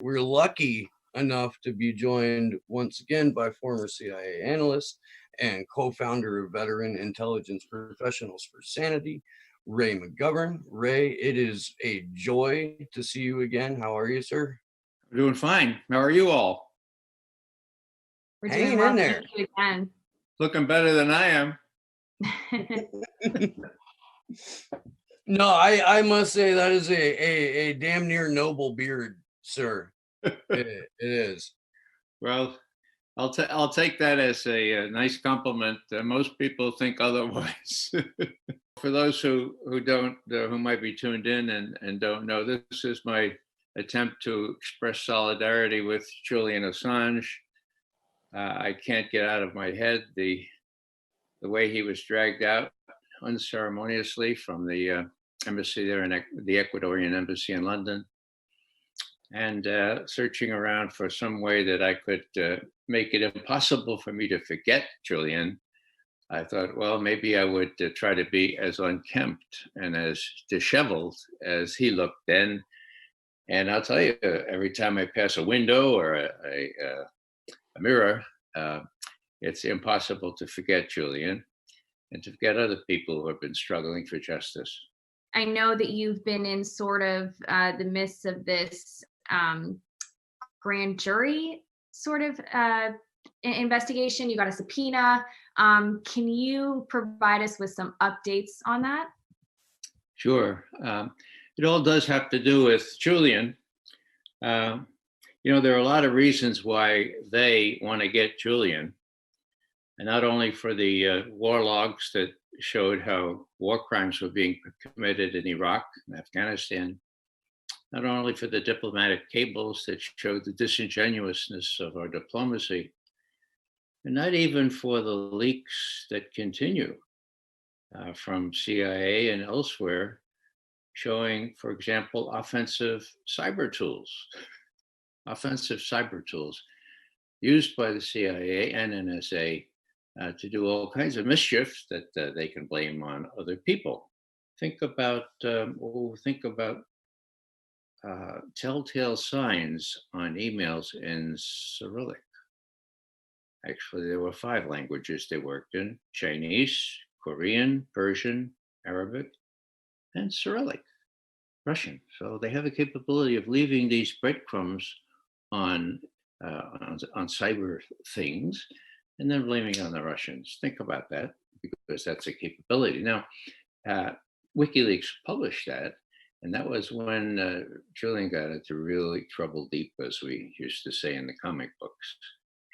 We're lucky enough to be joined once again by former CIA analyst and co-founder of Veteran Intelligence Professionals for Sanity, Ray McGovern. Ray, it is a joy to see you again. How are you, sir? I'm doing fine. How are you all? We're Hanging doing well. in there. Thank you again. Looking better than I am. No, I must say that is a damn near noble beard, sir. It is. Well, I'll take that as a nice compliment. Most people think otherwise. For those who don't, who might be tuned in and don't know, this is my attempt to express solidarity with Julian Assange. I can't get out of my head the way he was dragged out unceremoniously from the embassy there in the Ecuadorian embassy in London, and searching around for some way that I could make it impossible for me to forget Julian. I thought, well, maybe I would try to be as unkempt and as disheveled as he looked then. And I'll tell you, every time I pass a window or a mirror, it's impossible to forget Julian and to forget other people who have been struggling for justice. I know that you've been in sort of the midst of this grand jury sort of investigation. You got a subpoena. Can you provide us with some updates on that? Sure. It all does have to do with Julian. You know, there are a lot of reasons why they want to get Julian, and not only for the war logs that showed how war crimes were being committed in Iraq and Afghanistan, not only for the diplomatic cables that showed the disingenuousness of our diplomacy, and not even for the leaks that continue from CIA and elsewhere, showing, for example, offensive cyber tools used by the CIA and NSA to do all kinds of mischief that they can blame on other people. Think about telltale signs on emails in Cyrillic. Actually, there were 5 languages they worked in: Chinese, Korean, Persian, Arabic, and Cyrillic, Russian. So they have the capability of leaving these breadcrumbs on cyber things and then blaming on the Russians. Think about that, because that's a capability. Now, WikiLeaks published that, and that was when Julian got into really trouble deep, as we used to say in the comic books.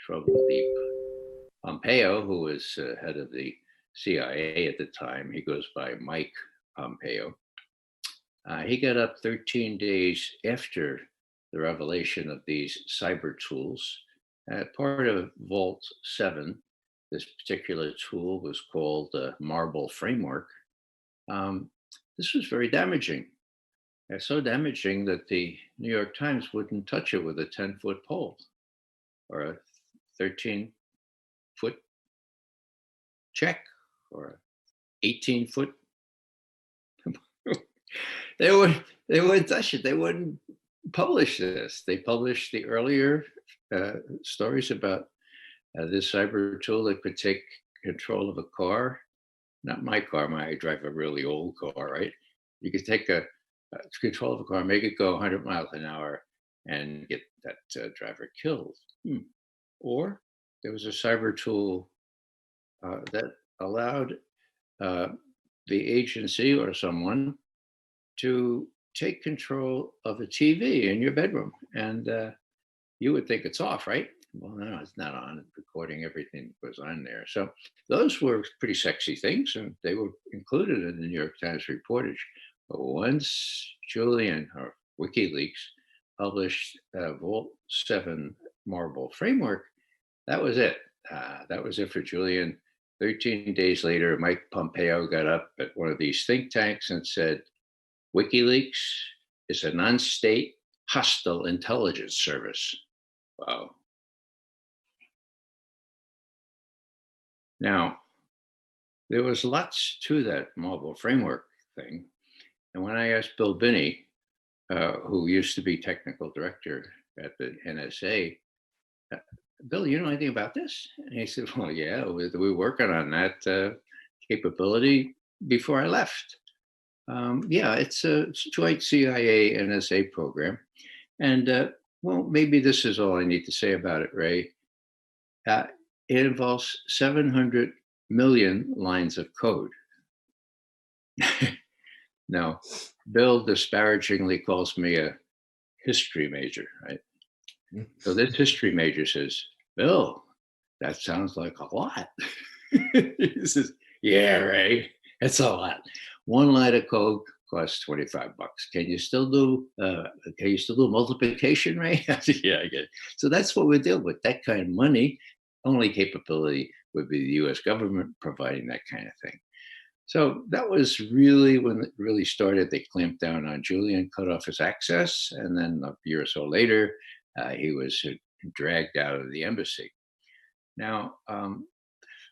Trouble deep. Pompeo, who was head of the CIA at the time, he goes by Mike Pompeo. He got up 13 days after the revelation of these cyber tools. Part of Vault 7, this particular tool was called Marble Framework. This was very damaging. So damaging that the New York Times wouldn't touch it with a 10-foot pole or a 13-foot check or an 18-foot. They wouldn't touch it. They wouldn't publish this. They published the earlier stories about this cyber tool that could take control of a car. Not my car. I drive a really old car, right? You could take control of a car, make it go 100 miles an hour, and get that driver killed. Or there was a cyber tool that allowed the agency or someone to take control of a TV in your bedroom, and you would think it's off, right? Well, no, it's not on. It's recording everything that goes on there. So those were pretty sexy things, and they were included in the New York Times reportage. But once Julian or WikiLeaks published Vault 7 Marble Framework, that was it. That was it for Julian. 13 days later, Mike Pompeo got up at one of these think tanks and said, WikiLeaks is a non-state hostile intelligence service. Wow. Now, there was lots to that Marble Framework thing. And when I asked Bill Binney, who used to be technical director at the NSA, Bill, you know anything about this? And he said, well, yeah, we're working on that capability before I left. Yeah, it's a joint CIA NSA program. And well, maybe this is all I need to say about it, Ray. It involves 700 million lines of code. Now, Bill disparagingly calls me a history major, right? So this history major says, Bill, that sounds like a lot. He says, yeah, Ray, it's a lot. One line of code costs $25. Can you still do multiplication, Ray? I said, yeah, I get it. So that's what we're dealing with. That kind of money, only capability would be the US government providing that kind of thing. So that was really when it really started. They clamped down on Julian, cut off his access, and then a year or so later, he was dragged out of the embassy. Now,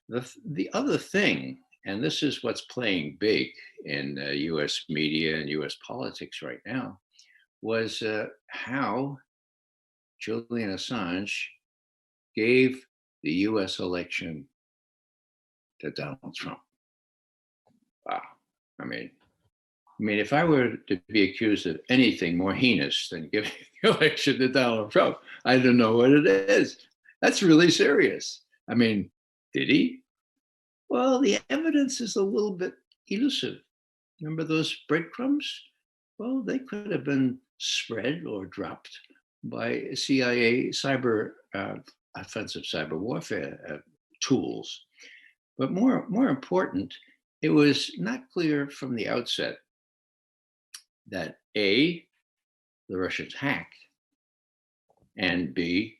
the other thing, and this is what's playing big in US media and US politics right now, was how Julian Assange gave the US election to Donald Trump. Wow. I mean, if I were to be accused of anything more heinous than giving the election to Donald Trump, I don't know what it is. That's really serious. I mean, did he? Well, the evidence is a little bit elusive. Remember those breadcrumbs? Well, they could have been spread or dropped by CIA cyber offensive cyber warfare tools. But more important, it was not clear from the outset that A, the Russians hacked, and B,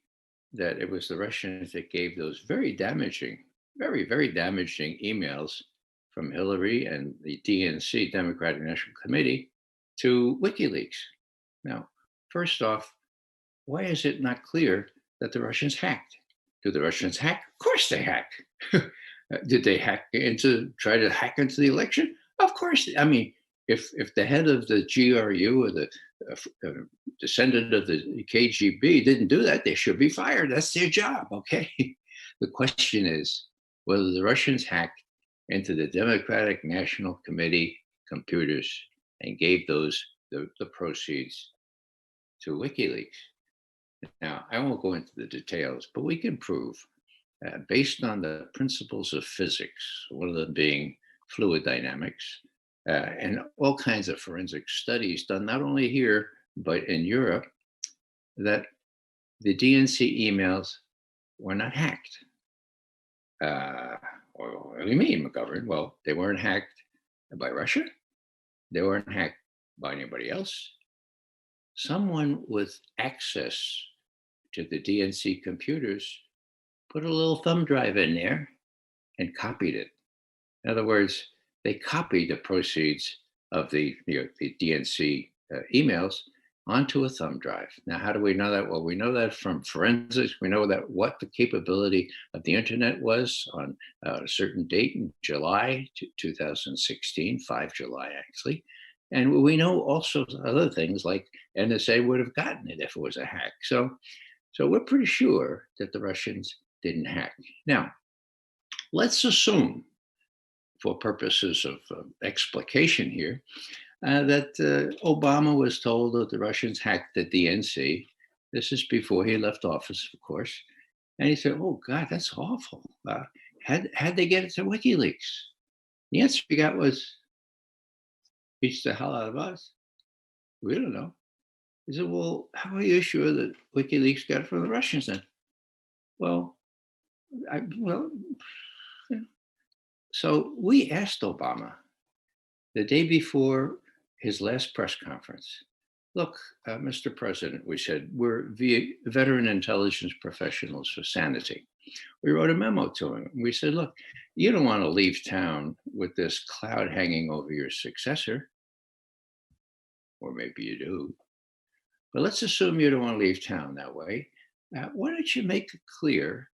that it was the Russians that gave those very damaging, very, very damaging emails from Hillary and the DNC, Democratic National Committee, to WikiLeaks. Now, first off, why is it not clear that the Russians hacked? Do the Russians hack? Of course they hack. Did they try to hack into the election? Of course. I mean, if the head of the GRU or the descendant of the KGB didn't do that, they should be fired. That's their job, okay? The question is whether the Russians hacked into the Democratic National Committee computers and gave the proceeds to WikiLeaks. Now, I won't go into the details, but we can prove, based on the principles of physics, one of them being fluid dynamics, and all kinds of forensic studies done not only here, but in Europe, that the DNC emails were not hacked. What do you mean, McGovern? Well, they weren't hacked by Russia. They weren't hacked by anybody else. Someone with access to the DNC computers put a little thumb drive in there and copied it. In other words, they copied the proceeds of the DNC emails onto a thumb drive. Now, how do we know that? Well, we know that from forensics. We know that what the capability of the internet was on a certain date in July 2016, 5 July actually. And we know also other things like NSA would have gotten it if it was a hack. So we're pretty sure that the Russians didn't hack. Now, let's assume, for purposes of explication here, that Obama was told that the Russians hacked the DNC. This is before he left office, of course. And he said, oh, God, that's awful. How'd they get it to WikiLeaks? The answer he got was, beats the hell out of us. We don't know. He said, well, how are you sure that WikiLeaks got it from the Russians then? Well, so we asked Obama the day before his last press conference, look, Mr. President, we said, we're veteran intelligence professionals for sanity. We wrote a memo to him. We said, look, you don't want to leave town with this cloud hanging over your successor. Or maybe you do. But let's assume you don't want to leave town that way. Why don't you make it clear,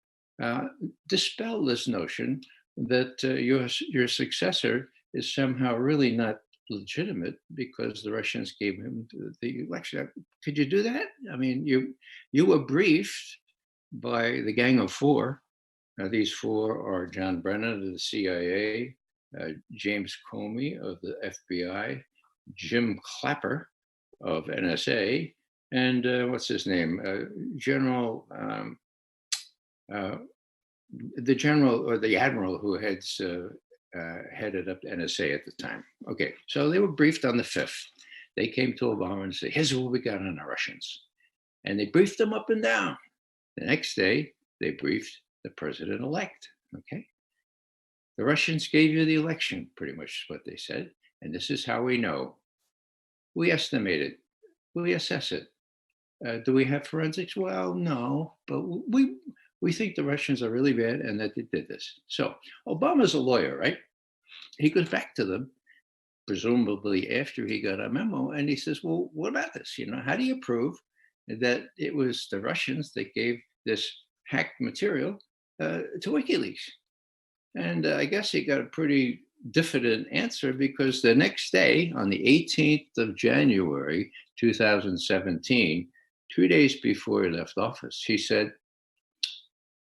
dispel this notion that your successor is somehow really not legitimate because the Russians gave him the election. Could you do that? I mean, you were briefed by the Gang of Four. Now, these four are John Brennan of the CIA, James Comey of the FBI, Jim Clapper of NSA, and what's his name? The general or the admiral who headed up the NSA at the time. Okay, so they were briefed on the 5th. They came to Obama and said, here's what we got on the Russians. And they briefed them up and down. The next day, they briefed the president-elect, okay? The Russians gave you the election, pretty much is what they said. And this is how we know. We estimate it. We assess it. Do we have forensics? Well, no, but we think the Russians are really bad and that they did this. So Obama's a lawyer, right? He goes back to them, presumably after he got a memo, and he says, well, what about this? How do you prove that it was the Russians that gave this hacked material to WikiLeaks? And I guess he got a pretty diffident answer because the next day, on the 18th of January, 2017, 2 days before he left office, he said,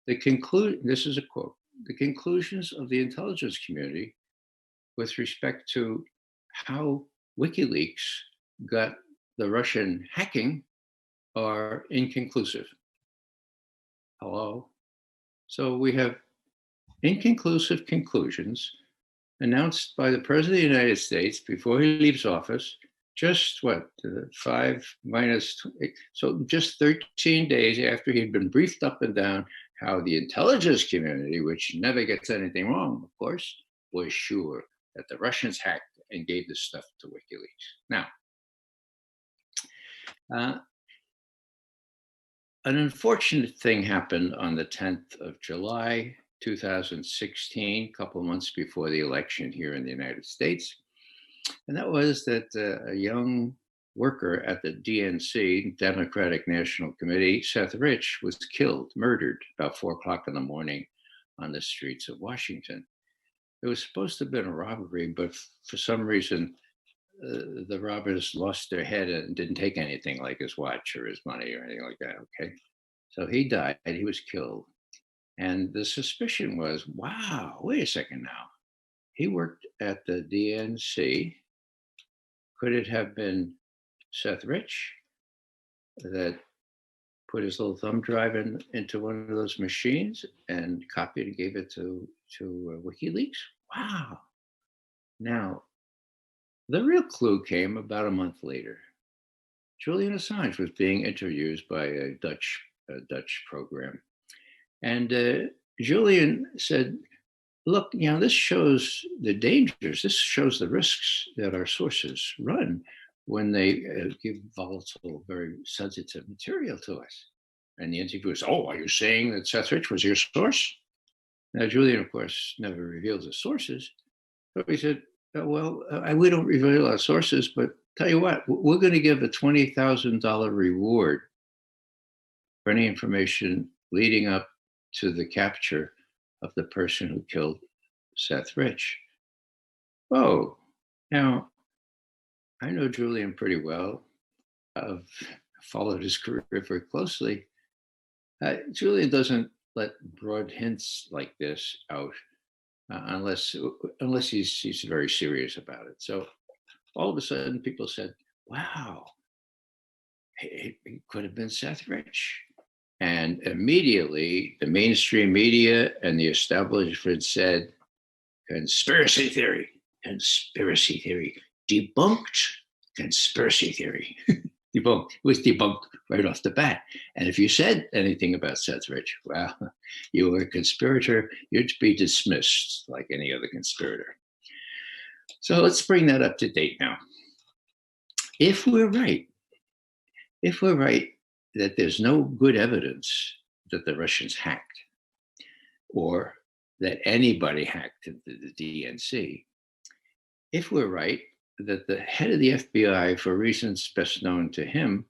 this is a quote, the conclusions of the intelligence community with respect to how WikiLeaks got the Russian hacking are inconclusive. Hello? So we have inconclusive conclusions announced by the President of the United States before he leaves office, just what, 5 minus, so just 13 days after he'd been briefed up and down how the intelligence community, which never gets anything wrong, of course, was sure that the Russians hacked and gave this stuff to WikiLeaks. Now, an unfortunate thing happened on the 10th of July, 2016, a couple of months before the election here in the United States. And that was that a young worker at the DNC, Democratic National Committee, Seth Rich, was killed, murdered about 4 o'clock in the morning on the streets of Washington. It was supposed to have been a robbery, but for some reason, the robbers lost their head and didn't take anything like his watch or his money or anything like that, okay? So he died, he was killed. And the suspicion was, wow, wait a second now. He worked at the DNC. Could it have been Seth Rich that put his little thumb drive into one of those machines and copied and gave it to WikiLeaks? Wow. Now, the real clue came about a month later. Julian Assange was being interviewed by a Dutch program. And Julian said, look, this shows the dangers. This shows the risks that our sources run when they give volatile, very sensitive material to us. And the interviewer said, oh, are you saying that Seth Rich was your source? Now, Julian, of course, never reveals his sources. But he said, we don't reveal our sources, but tell you what, we're going to give a $20,000 reward for any information leading up to the capture of the person who killed Seth Rich. Oh, now, I know Julian pretty well. I've followed his career very closely. Julian doesn't let broad hints like this out unless he's very serious about it. So all of a sudden, people said, wow, it could have been Seth Rich. And immediately, the mainstream media and the establishment said, conspiracy theory, debunked conspiracy theory. Debunked. It was debunked right off the bat. And if you said anything about Seth Rich, well, you were a conspirator, you'd be dismissed like any other conspirator. So let's bring that up to date now. If we're right that there's no good evidence that the Russians hacked or that anybody hacked the DNC, if we're right that the head of the FBI, for reasons best known to him,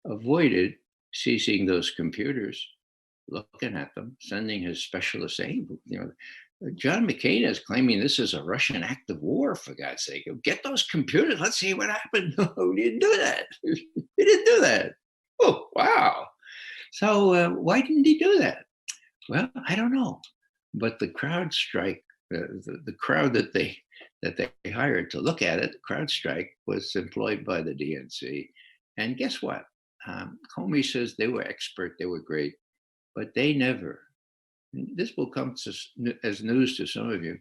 avoided seizing those computers, looking at them, sending his specialists, hey, John McCain is claiming this is a Russian act of war, for God's sake. Get those computers. Let's see what happened. No, he didn't do that. He didn't do that. Oh, wow. So why didn't he do that? Well, I don't know. But the CrowdStrike, the crowd that they hired to look at it, CrowdStrike was employed by the DNC. And guess what? Comey says they were expert, they were great, but they never, this will come as news to some of you,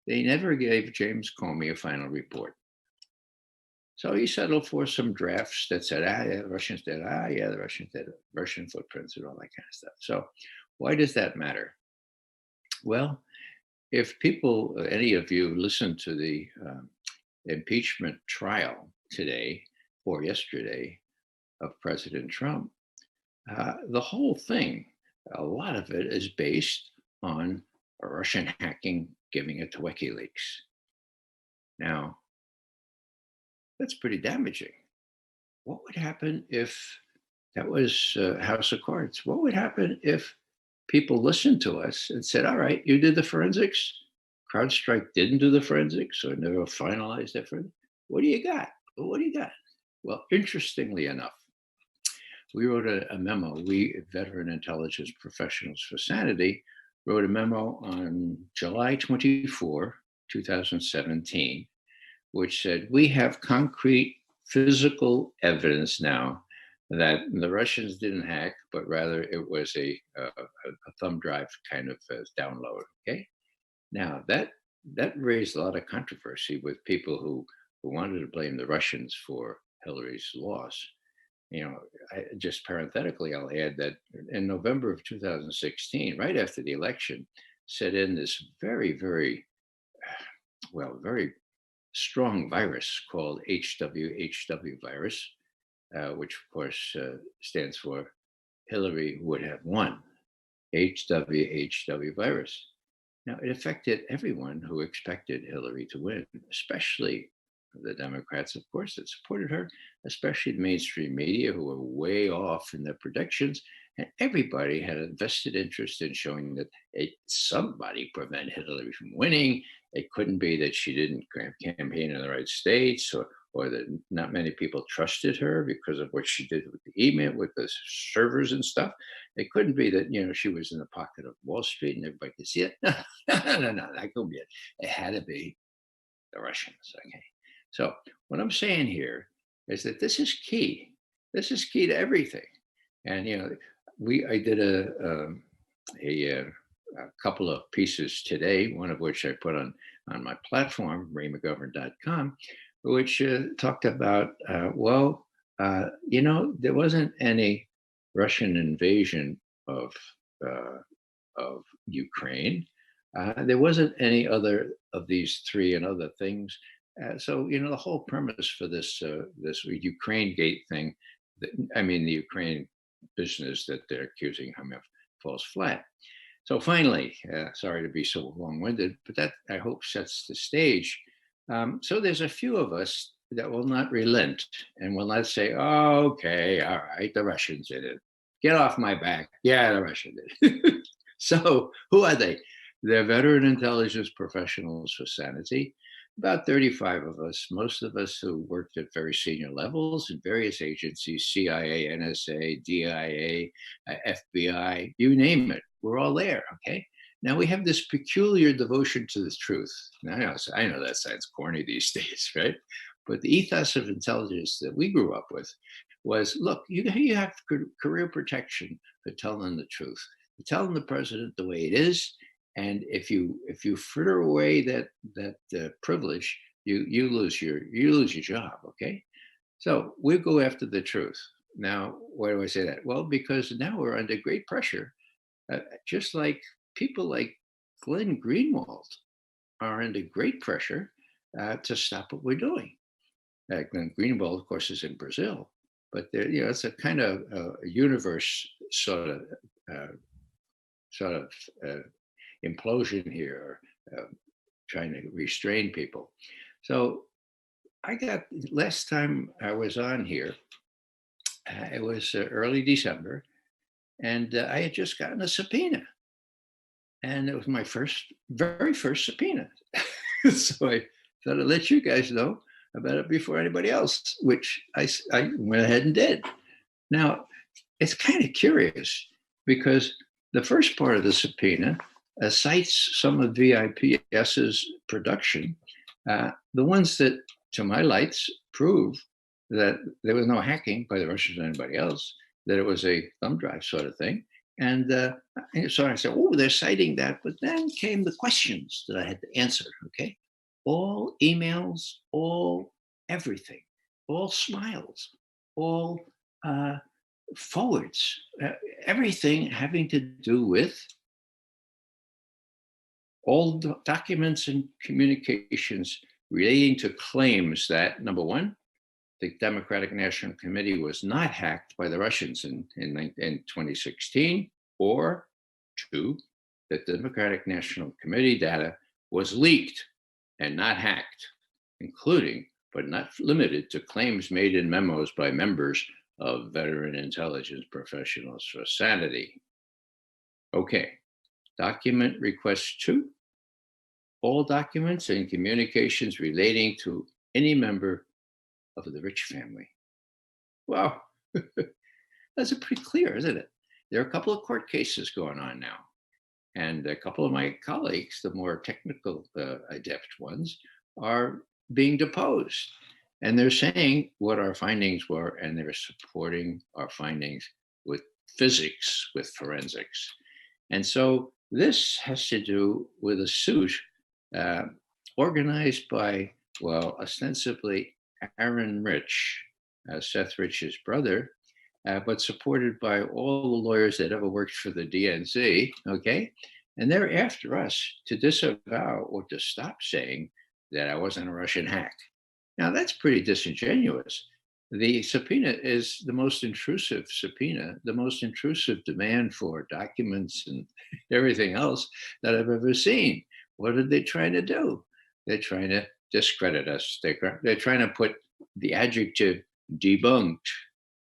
they never gave James Comey a final report. So he settled for some drafts that said, yeah, the Russians did, yeah, the Russians did, Russian footprints and all that kind of stuff. So why does that matter? Well, if people, any of you listen to the impeachment trial today or yesterday of President Trump, the whole thing, a lot of it is based on Russian hacking, giving it to WikiLeaks. Now, that's pretty damaging. What would happen if that was House of Cards? What would happen if people listened to us and said, all right, you did the forensics, CrowdStrike didn't do the forensics or never finalized it. What do you got? What do you got? Well, interestingly enough, we wrote a memo. We, veteran intelligence professionals for sanity, wrote a memo on July 24, 2017, which said, we have concrete physical evidence now that the Russians didn't hack, but rather it was a thumb drive kind of download, okay? Now, that raised a lot of controversy with people who wanted to blame the Russians for Hillary's loss. You know, just parenthetically, I'll add that in November of 2016, right after the election, set in this very, very, very strong virus called HWHW virus, which of course stands for Hillary would have won, HWHW virus. Now, it affected everyone who expected Hillary to win, especially the Democrats, of course, that supported her, especially the mainstream media who were way off in their predictions. And everybody had a vested interest in showing that somebody prevented Hillary from winning. It couldn't be that she didn't campaign in the right states, or that not many people trusted her because of what she did with the email, with the servers and stuff. It couldn't be that, she was in the pocket of Wall Street and everybody could see it. No, that couldn't be it. It had to be the Russians, okay? So what I'm saying here is that this is key. This is key to everything. And, I did a couple of pieces today, one of which I put on my platform, raymcgovern.com, which talked about, there wasn't any Russian invasion of Ukraine. There wasn't any other of these three and other things. So, the whole premise for this Ukraine Gate thing, the Ukraine business that they're accusing him of, falls flat. So finally, sorry to be so long-winded, but that I hope sets the stage. So there's a few of us that will not relent and will not say, oh, okay, all right, the Russians did it. Get off my back. Yeah, the Russians did it. So who are they? They're veteran intelligence professionals for sanity. About 35 of us, most of us who worked at very senior levels in various agencies, CIA, NSA, DIA, FBI, you name it, we're all there, okay? Now we have this peculiar devotion to the truth. Now, I know that sounds corny these days, right? But the ethos of intelligence that we grew up with was, look, you have career protection for telling the truth, for telling the president the way it is. And if you fritter away that privilege, you lose your job. Okay, so we go after the truth. Now, why do I say that? Well, because now we're under great pressure, just like people like Glenn Greenwald are under great pressure to stop what we're doing. Glenn Greenwald, of course, is in Brazil, but there, it's a kind of a universe sort of. Implosion here, trying to restrain people. So last time I was on here, it was early December, and I had just gotten a subpoena. And it was my very first subpoena. So I thought I'd let you guys know about it before anybody else, which I went ahead and did. Now, it's kind of curious because the first part of the subpoena cites some of VIPS's production, the ones that, to my lights, prove that there was no hacking by the Russians or anybody else, that it was a thumb drive sort of thing. And so I said, oh, they're citing that. But then came the questions that I had to answer, okay? All emails, all everything, all smiles, all forwards, everything having to do with all the documents and communications relating to claims that, number one, the Democratic National Committee was not hacked by the Russians in 2016, or two, that the Democratic National Committee data was leaked and not hacked, including, but not limited to, claims made in memos by members of Veteran Intelligence Professionals for Sanity. Okay, document request 2, all documents and communications relating to any member of the Rich family. Wow, that's pretty clear, isn't it? There are a couple of court cases going on now. And a couple of my colleagues, the more technical adept ones, are being deposed. And they're saying what our findings were, and they're supporting our findings with physics, with forensics. And so this has to do with a suit organized by, well, ostensibly Aaron Rich, Seth Rich's brother, but supported by all the lawyers that ever worked for the DNC, okay? And they're after us to disavow or to stop saying that I wasn't a Russian hack. Now, that's pretty disingenuous. The subpoena is the most intrusive subpoena, the most intrusive demand for documents and everything else that I've ever seen. What are they trying to do? They're trying to discredit us. They're trying to put the adjective debunked,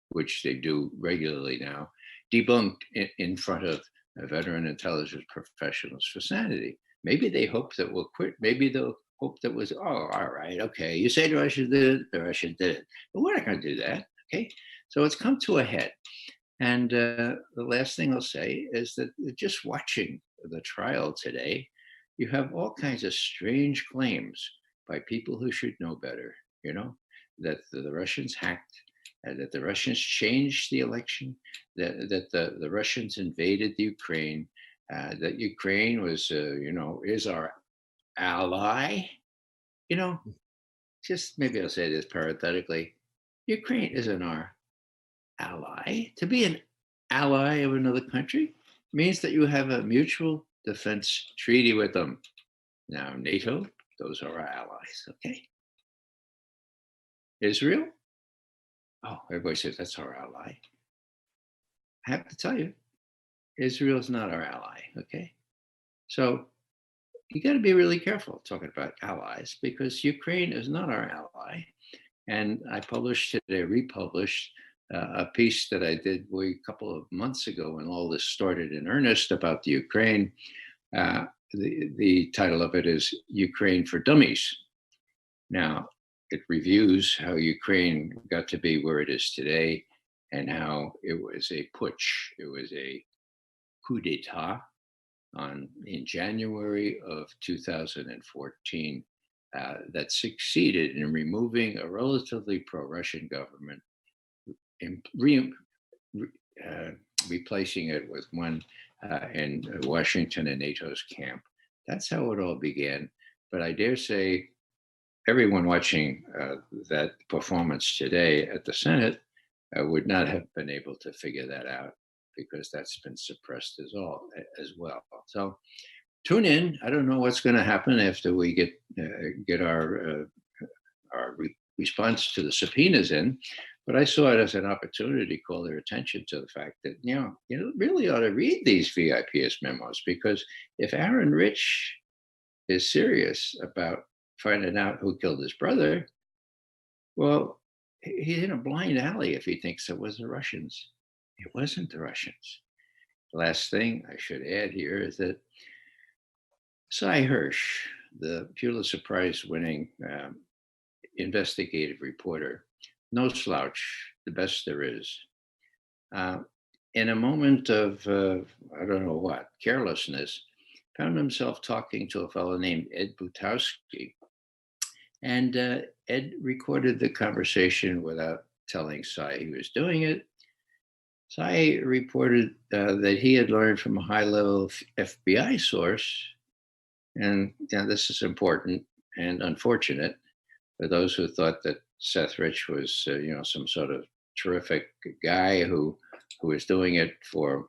which they do regularly now, debunked in front of Veteran Intelligence Professionals for Sanity. Maybe they hope that we'll quit. Maybe they'll hope that was, oh, all right, okay. You say the Russians did it, the Russians did it. But we're not going to do that, okay? So it's come to a head. And the last thing I'll say is that just watching the trial today, you have all kinds of strange claims by people who should know better, you know, that the Russians hacked, that the Russians changed the election, that the Russians invaded the Ukraine, that Ukraine was, you know, is our ally. You know, just maybe I'll say this parenthetically, Ukraine isn't our ally. To be an ally of another country means that you have a mutual defense treaty with them. Now, NATO, those are our allies, okay? Israel? Oh, everybody says that's our ally. I have to tell you, Israel's not our ally, okay? So you got to be really careful talking about allies, because Ukraine is not our ally. And I published today, republished a piece that I did a couple of months ago when all this started in earnest about the Ukraine. The title of it is Ukraine for Dummies. Now, it reviews how Ukraine got to be where it is today and how it was a putsch. It was a coup d'etat in January of 2014 that succeeded in removing a relatively pro-Russian government, and replacing it with one in Washington and NATO's camp. That's how it all began. But I dare say everyone watching that performance today at the Senate would not have been able to figure that out, because that's been suppressed as well. So tune in. I don't know what's going to happen after we get our response to the subpoenas in, but I saw it as an opportunity to call their attention to the fact that, you really ought to read these VIPS memos, because if Aaron Rich is serious about finding out who killed his brother, well, he's in a blind alley if he thinks it was the Russians. It wasn't the Russians. The last thing I should add here is that Sy Hersh, the Pulitzer Prize winning investigative reporter, no slouch, the best there is. In a moment of, I don't know what, carelessness, found himself talking to a fellow named Ed Butowski. And Ed recorded the conversation without telling Sy he was doing it. Sy reported that he had learned from a high-level FBI source, and this is important and unfortunate for those who thought that Seth Rich was, some sort of terrific guy who was doing it for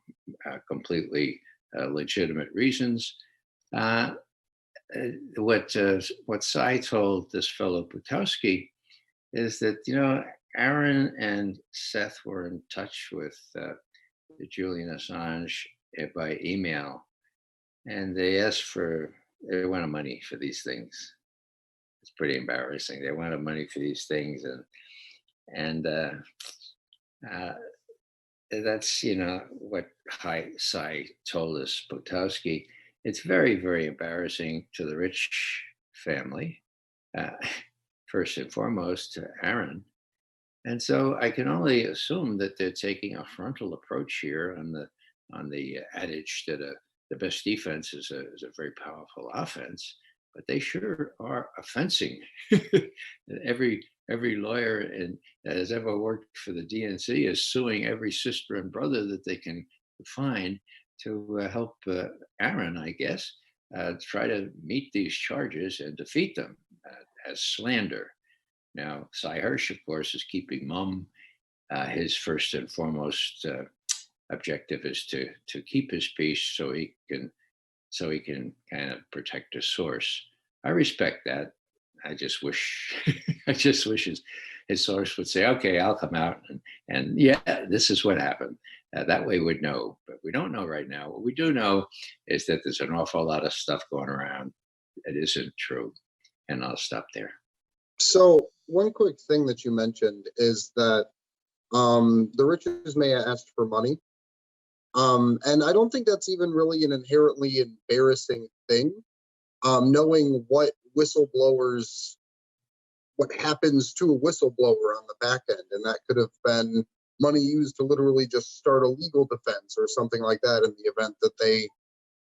completely legitimate reasons. What Sy told this fellow Butowski is that Aaron and Seth were in touch with Julian Assange by email, and they wanted money for these things. It's pretty embarrassing. They wanted money for these things, and that's what Sy told us, Butowski. It's very, very embarrassing to the Rich family, first and foremost to Aaron. And so I can only assume that they're taking a frontal approach here on the adage that the best defense is a very powerful offense, but they sure are offensing. Every lawyer that has ever worked for the DNC is suing every sister and brother that they can find to help Aaron, I guess, try to meet these charges and defeat them as slander. Now, Sy Hersh, of course, is keeping mum. His first and foremost objective is to keep his peace so he can kind of protect his source. I respect that. I just wish his source would say, okay, I'll come out and yeah, this is what happened. That way we'd know, but we don't know right now. What we do know is that there's an awful lot of stuff going around that isn't true. And I'll stop there. So one quick thing that you mentioned is that the Riches may have asked for money. And I don't think that's even really an inherently embarrassing thing. Knowing what happens to a whistleblower on the back end. And that could have been money used to literally just start a legal defense or something like that in the event that they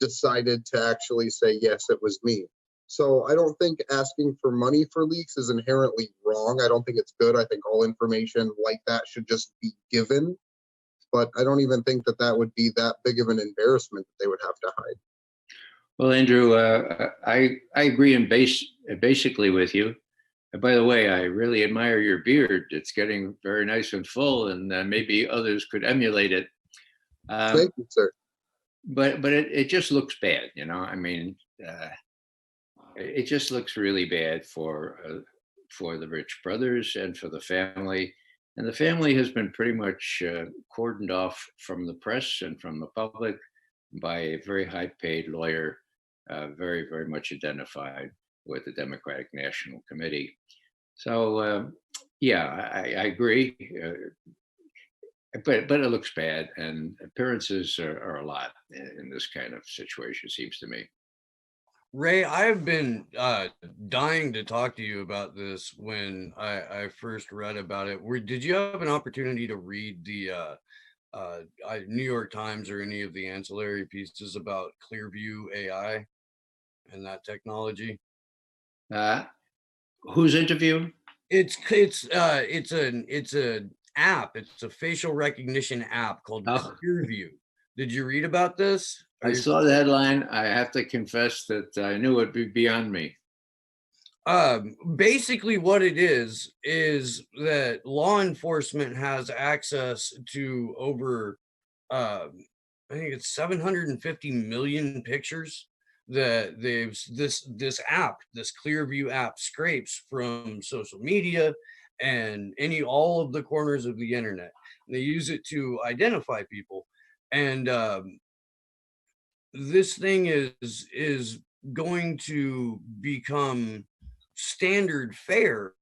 decided to actually say, yes, it was me. So I don't think asking for money for leaks is inherently wrong. I don't think it's good. I think all information like that should just be given. But I don't even think that would be that big of an embarrassment that they would have to hide. Well, Andrew, I agree basically with you. And by the way, I really admire your beard. It's getting very nice and full, and maybe others could emulate it. Thank you, sir. But it just looks bad, I mean, it just looks really bad for the Rich brothers and for the family. And the family has been pretty much cordoned off from the press and from the public by a very high-paid lawyer, very, very much identified with the Democratic National Committee. So, yeah, I agree. But it looks bad, and appearances are a lot in this kind of situation, seems to me. Ray, I've been dying to talk to you about this when I first read about it. Did you have an opportunity to read the New York Times or any of the ancillary pieces about Clearview AI and that technology? Whose interview? It's an app. It's a facial recognition app called Clearview. Did you read about this? I saw the headline. I have to confess that I knew it would be beyond me. Basically what it is that law enforcement has access to over, I think it's 750 million pictures that this app, this Clearview app, scrapes from social media and all of the corners of the internet. And they use it to identify people. And this thing is going to become standard fare,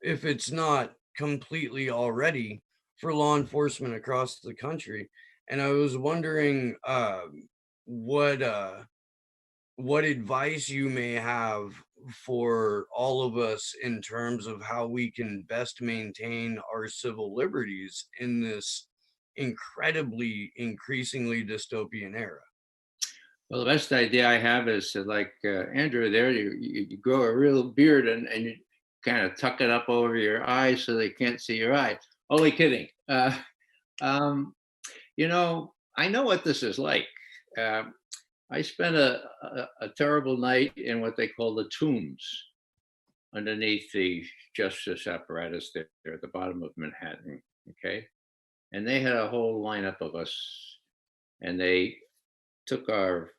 if it's not completely already, for law enforcement across the country. And I was wondering what what advice you may have for all of us in terms of how we can best maintain our civil liberties in this increasingly dystopian era. Well, the best idea I have is to, like Andrew there, you grow a real beard and you kind of tuck it up over your eyes so they can't see your eye. Only kidding. You know, I know what this is like. I spent a terrible night in what they call the tombs underneath the justice apparatus there at the bottom of Manhattan, okay? And they had a whole lineup of us, and they took our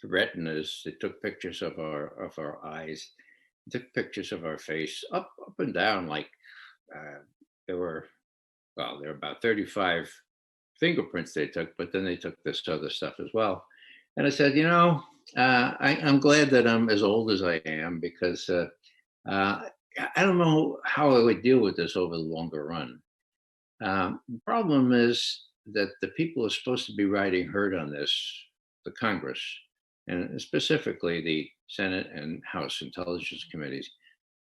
retinas, they took pictures of our eyes, took pictures of our face, up and down, like there were about 35 fingerprints they took, but then they took this other stuff as well. And I said, you know, I'm glad that I'm as old as I am, because I don't know how I would deal with this over the longer run. The problem is that the people who are supposed to be riding herd on this, the Congress, and specifically the Senate and House Intelligence Committees,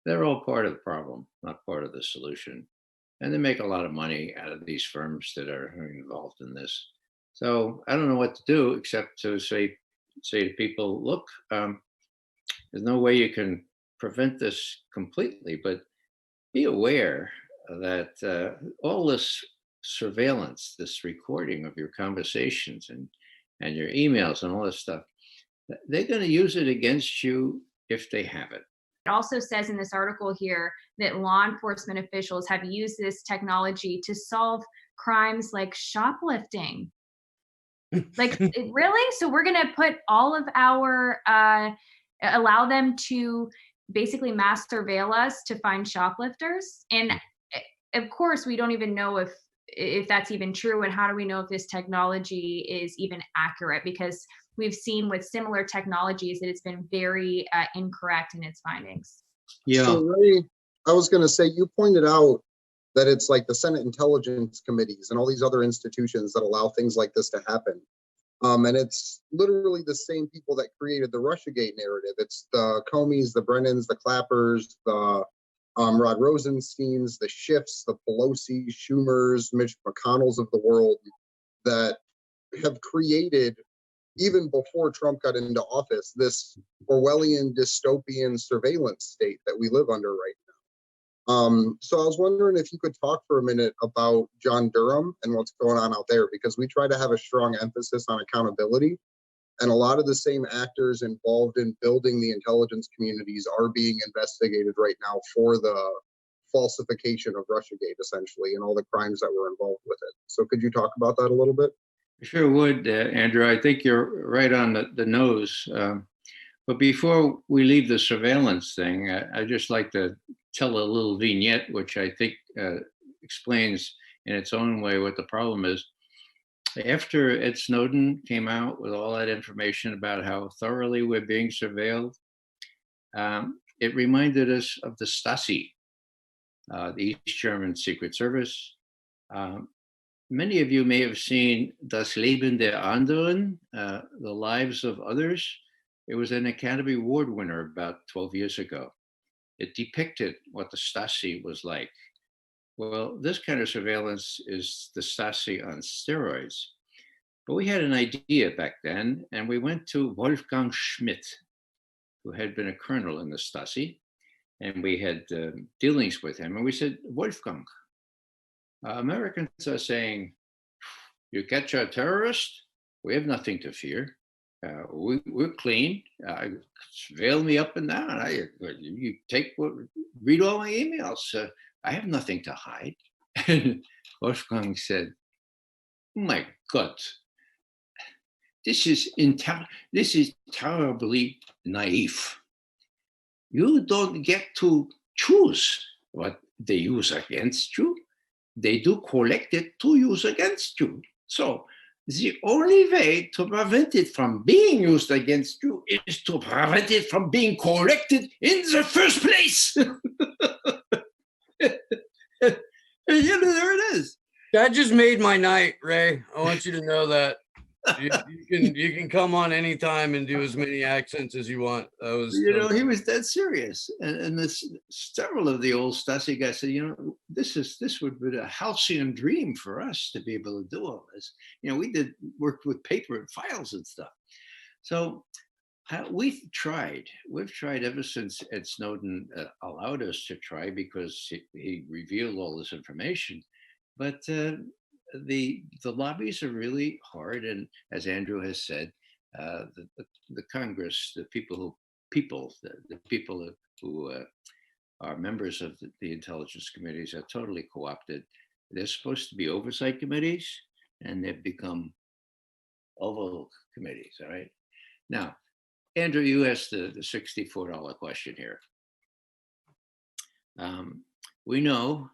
they're all part of the problem, not part of the solution. And they make a lot of money out of these firms that are involved in this. So I don't know what to do except to say to people, look, there's no way you can prevent this completely, but be aware that all this surveillance, this recording of your conversations and your emails and all this stuff, they're going to use it against you if they have it. It also says in this article here that law enforcement officials have used this technology to solve crimes like shoplifting. Like, really? So we're going to put all of our, allow them to basically mass surveil us to find shoplifters? And of course, we don't even know if that's even true. And how do we know if this technology is even accurate? Because we've seen with similar technologies that it's been very incorrect in its findings. Yeah. So Ray, I was going to say, you pointed out that it's like the Senate Intelligence Committees and all these other institutions that allow things like this to happen. And it's literally the same people that created the Russiagate narrative. It's the Comeys, the Brennans, the Clappers, the Rod Rosensteins, the Schiffs, the Pelosi's, Schumers, Mitch McConnells of the world that have created, even before Trump got into office, this Orwellian dystopian surveillance state that we live under right now. So I was wondering if you could talk for a minute about John Durham and what's going on out there, because we try to have a strong emphasis on accountability. And a lot of the same actors involved in building the intelligence communities are being investigated right now for the falsification of Russiagate, essentially, and all the crimes that were involved with it. So could you talk about that a little bit? Sure would, Andrew. I think you're right on the nose. But before we leave the surveillance thing, I'd just like to tell a little vignette, which I think explains in its own way what the problem is. After Ed Snowden came out with all that information about how thoroughly we're being surveilled, it reminded us of the Stasi, the East German Secret Service. Many of you may have seen Das Leben der Anderen, The Lives of Others. It was an Academy Award winner about 12 years ago. It depicted what the Stasi was like. Well, this kind of surveillance is the Stasi on steroids. But we had an idea back then, and we went to Wolfgang Schmidt, who had been a colonel in the Stasi, and we had dealings with him. And we said, Wolfgang, Americans are saying, you catch a terrorist, we have nothing to fear. We're clean. Surveil me up and down. You read all my emails. I have nothing to hide. And Wolfgang said, my God, this is terribly naive. You don't get to choose what they use against you. They do collect it to use against you. So the only way to prevent it from being used against you is to prevent it from being collected in the first place. And there it is. That just made my night, Ray. I want you to know that. You can come on anytime and do as many accents as you want. He was dead serious. And this, several of the old Stasi guys said, this would be a halcyon dream for us to be able to do all this. We worked with paper and files and stuff. So we've tried ever since Ed Snowden allowed us to try, because he revealed all this information. But the lobbies are really hard, and as Andrew has said, the Congress, the people who are members of the intelligence committees are totally co-opted. They're supposed to be oversight committees, and they've become oval committees. All right. Now, Andrew, you asked the $64 question here. We know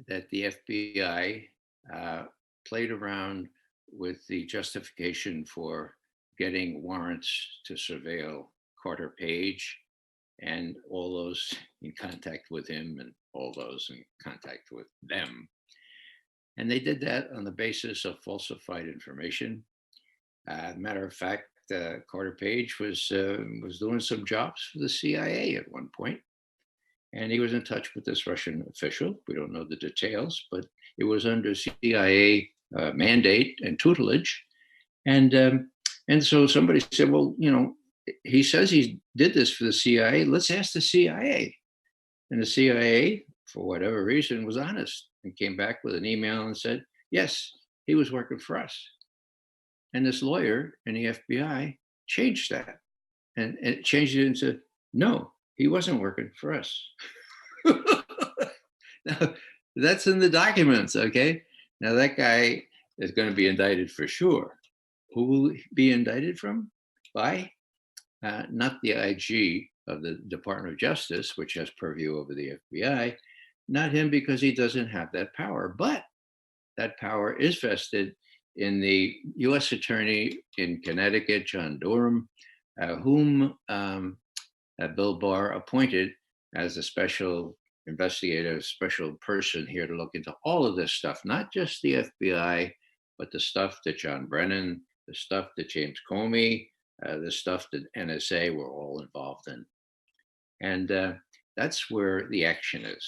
that the FBI played around with the justification for getting warrants to surveil Carter Page and all those in contact with him and all those in contact with them. And they did that on the basis of falsified information. Matter of fact, Carter Page was doing some jobs for the CIA at one point, and he was in touch with this Russian official. We don't know the details, but it was under CIA mandate and tutelage. And so somebody said, well, he says he did this for the CIA. Let's ask the CIA. And the CIA, for whatever reason, was honest and came back with an email and said, yes, he was working for us. And this lawyer in the FBI changed that and it changed it into, no, he wasn't working for us. Now, that's in the documents, okay? Now that guy is going to be indicted for sure. Who will he be indicted from? By? Not the IG of the Department of Justice, which has purview over the FBI, not him, because he doesn't have that power, but that power is vested in the U.S. Attorney in Connecticut, John Durham, whom Bill Barr appointed as a special investigator, special person here to look into all of this stuff, not just the FBI, but the stuff that John Brennan, the stuff that James Comey, the stuff that NSA were all involved in. And that's where the action is.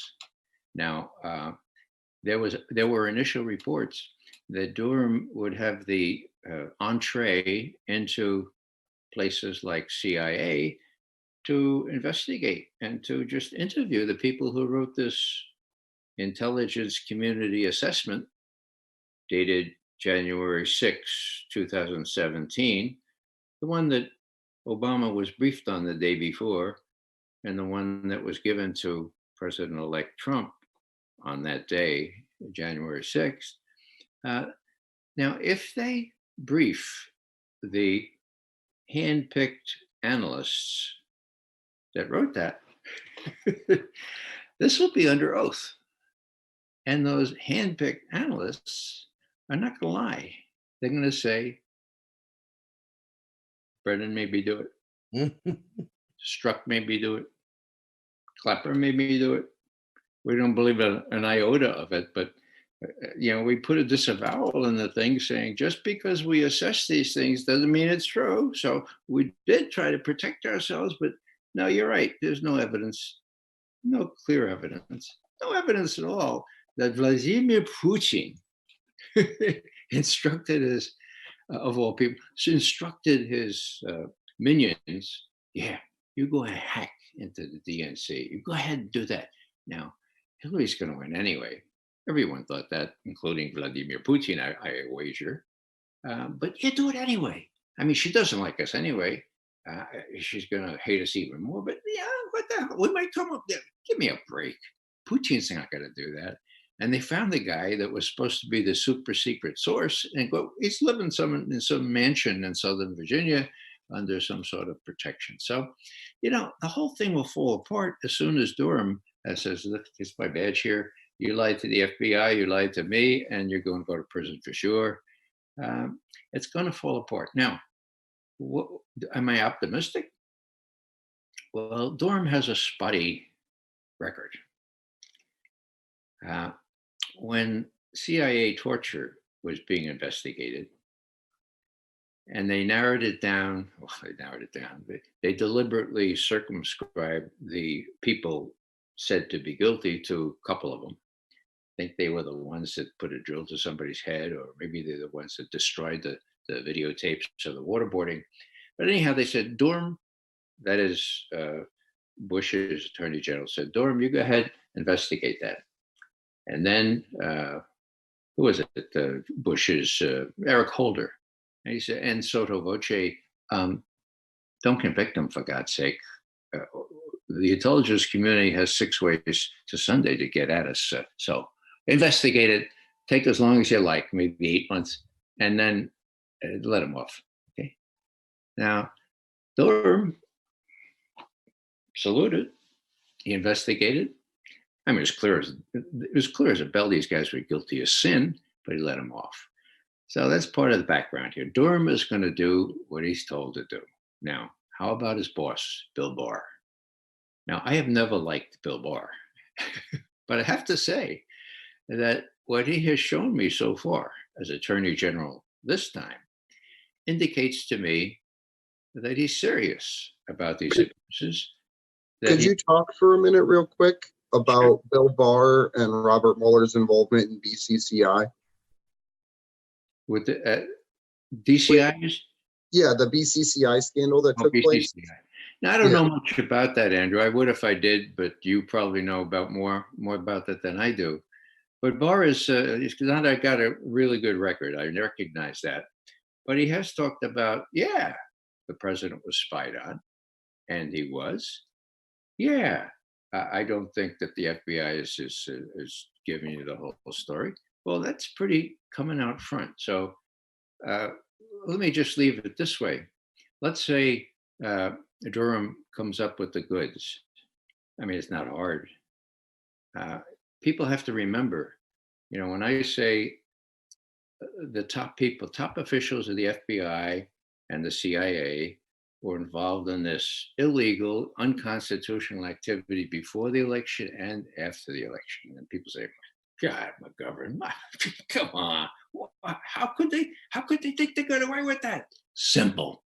Now, there were initial reports that Durham would have the entree into places like CIA to investigate and to just interview the people who wrote this intelligence community assessment dated January 6, 2017, the one that Obama was briefed on the day before, and the one that was given to President-elect Trump on that day, January 6th. Now, if they brief the hand-picked analysts that wrote that, this will be under oath. And those hand-picked analysts are not going to lie. They're going to say, Brennan made me do it. Strzok made me do it. Clapper made me do it. We don't believe an iota of it, but we put a disavowal in the thing saying just because we assess these things doesn't mean it's true. So we did try to protect ourselves, but no, you're right. There's no evidence, no clear evidence, no evidence at all that Vladimir Putin instructed his, of all people, instructed his minions, yeah, you go and hack into the DNC. You go ahead and do that. Now, Hillary's going to win anyway. Everyone thought that, including Vladimir Putin, I wager. But you do it anyway. I mean, she doesn't like us anyway. She's going to hate us even more. But yeah, what the hell? We might come up there. Give me a break. Putin's not going to do that. And they found the guy that was supposed to be the super secret source, and he's living in some mansion in Southern Virginia under some sort of protection. So, the whole thing will fall apart as soon as Durham says, look, it's my badge here. You lied to the FBI, you lied to me, and you're going to go to prison for sure. It's going to fall apart. Now, am I optimistic? Well, Durham has a spotty record. When CIA torture was being investigated, and they narrowed it down. Well, they narrowed it down. They deliberately circumscribed the people said to be guilty to a couple of them. I think they were the ones that put a drill to somebody's head, or maybe they're the ones that destroyed the videotapes of the waterboarding. But anyhow, they said, Durham, that is Bush's attorney general, said, Durham, you go ahead, investigate that. And then, who was it? Bush's Eric Holder. And he said, and sotto voce, don't convict them, for God's sake. The intelligence community has 6 ways to Sunday to get at us. So investigate it, take as long as you like, maybe 8 months, and then let them off. Okay. Now, Durham saluted. He investigated. I mean, it was clear as a bell these guys were guilty of sin, but he let them off. So that's part of the background here. Durham is going to do what he's told to do. Now, how about his boss, Bill Barr? Now, I have never liked Bill Barr, but I have to say that what he has shown me so far as Attorney General this time indicates to me that he's serious about these abuses. Could you talk for a minute real quick about Bill Barr and Robert Mueller's involvement in BCCI? With the DCIs? Yeah, the BCCI scandal that took place. Now, I don't know much about that, Andrew. I would if I did, but you probably know about more about that than I do. But Barr is not got a really good record. I recognize that. But he has talked about, the president was spied on, and he was. Yeah, I don't think that the FBI is giving you the whole story. Well, that's pretty coming out front. So let me just leave it this way. Let's say Durham comes up with the goods. I mean, it's not hard. People have to remember, when I say the top officials of the FBI and the CIA were involved in this illegal, unconstitutional activity before the election and after the election. And people say, God, McGovern, come on. How could they think they got away with that? Simple.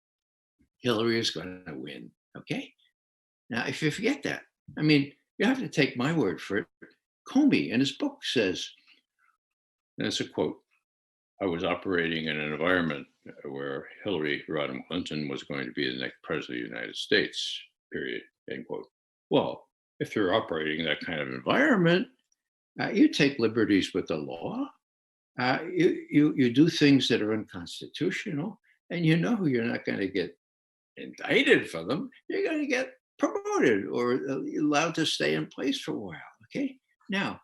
Hillary is going to win. Okay. Now, if you forget that, I mean, you have to take my word for it. Comey in his book says, and it's a quote, I was operating in an environment where Hillary Rodham Clinton was going to be the next president of the United States, period, end quote. Well, if you're operating in that kind of environment, you take liberties with the law. You do things that are unconstitutional, and you're not going to get indicted for them. You're going to get promoted or allowed to stay in place for a while. Okay. Now,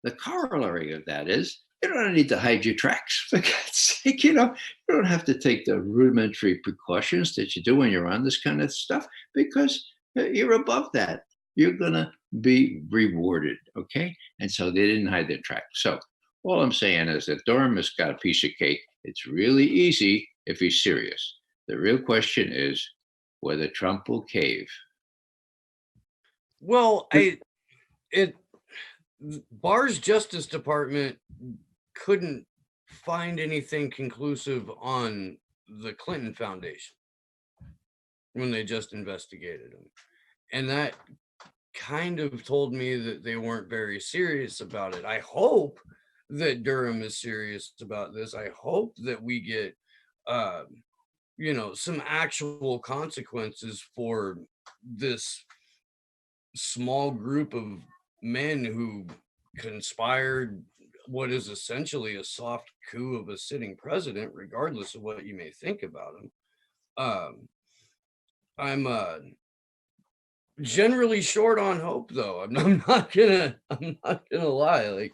the corollary of that is you don't need to hide your tracks. For God's sake, you don't have to take the rudimentary precautions that you do when you're on this kind of stuff because you're above that. You're going to be rewarded, okay? And so they didn't hide their tracks. So all I'm saying is that Durham has got a piece of cake. It's really easy if he's serious. The real question is whether Trump will cave. Well, Barr's Justice Department couldn't find anything conclusive on the Clinton Foundation when they just investigated him. And that kind of told me that they weren't very serious about it. I hope that Durham is serious about this. I hope that we get, some actual consequences for this small group of men who conspired what is essentially a soft coup of a sitting president, regardless of what you may think about him. I'm generally short on hope, though. I'm not gonna lie.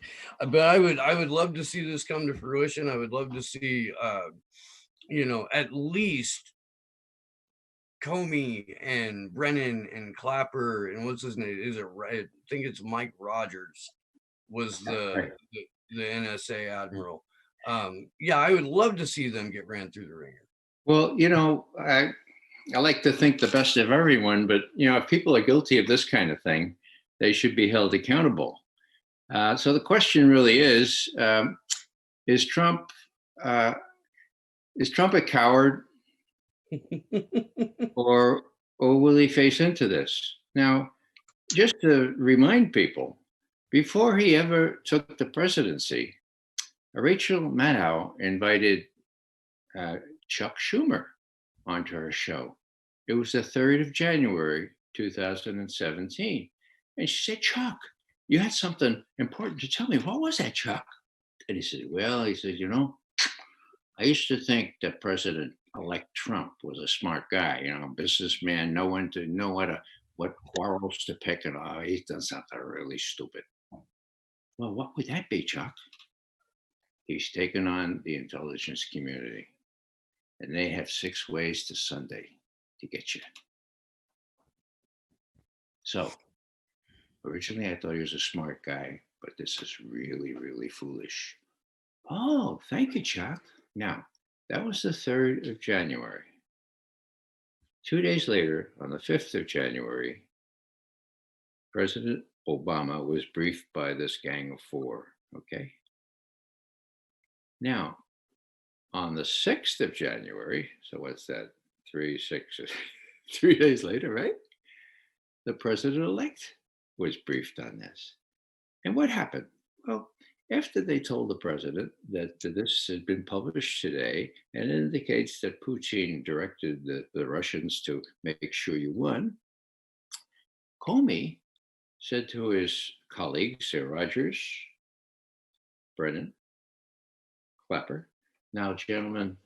But I would love to see this come to fruition. I would love to see, at least Comey and Brennan and Clapper and what's his name? Is it right? I think it's Mike Rogers was the NSA admiral. I would love to see them get ran through the ringer. Well, I like to think the best of everyone, but if people are guilty of this kind of thing, they should be held accountable. So the question really is Trump a coward or will he face into this? Now, just to remind people, before he ever took the presidency, Rachel Maddow invited Chuck Schumer onto her show. It was the 3rd of January, 2017. And she said, Chuck, you had something important to tell me. What was that, Chuck? And he said, well, you know, I used to think that President-elect Trump was a smart guy, you know, businessman, know when to know what quarrels to pick, and he's done something really stupid. Well, what would that be, Chuck? He's taken on the intelligence community, and they have 6 ways to Sunday to get you. So originally I thought he was a smart guy, but this is really, really foolish. Oh, thank you, Chuck. Now, that was the 3rd of January. 2 days later, on the 5th of January, President Obama was briefed by this gang of 4, okay? Now, on the 6th of January, so what's that, 3 days later, right? The president-elect was briefed on this. And what happened? Well, after they told the president that this had been published today, and it indicates that Putin directed the Russians to make sure you won, Comey said to his colleagues, Rogers, Brennan, Clapper, now, gentlemen,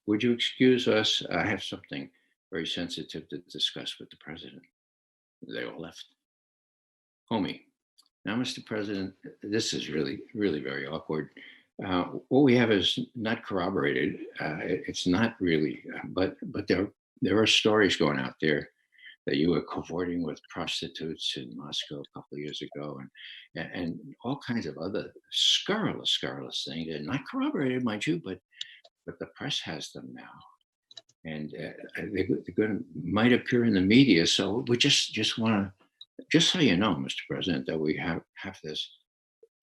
would you excuse us? I have something very sensitive to discuss with the president. They all left. Comey, now, Mr. President, this is really, really very awkward. What we have is not corroborated. It's not really, but there are stories going out there that you were cavorting with prostitutes in Moscow a couple of years ago, and all kinds of other scurrilous things. They're not corroborated, mind you, but the press has them now, and they're might appear in the media. So we just want to. Just so you know, Mr. President, that we have this,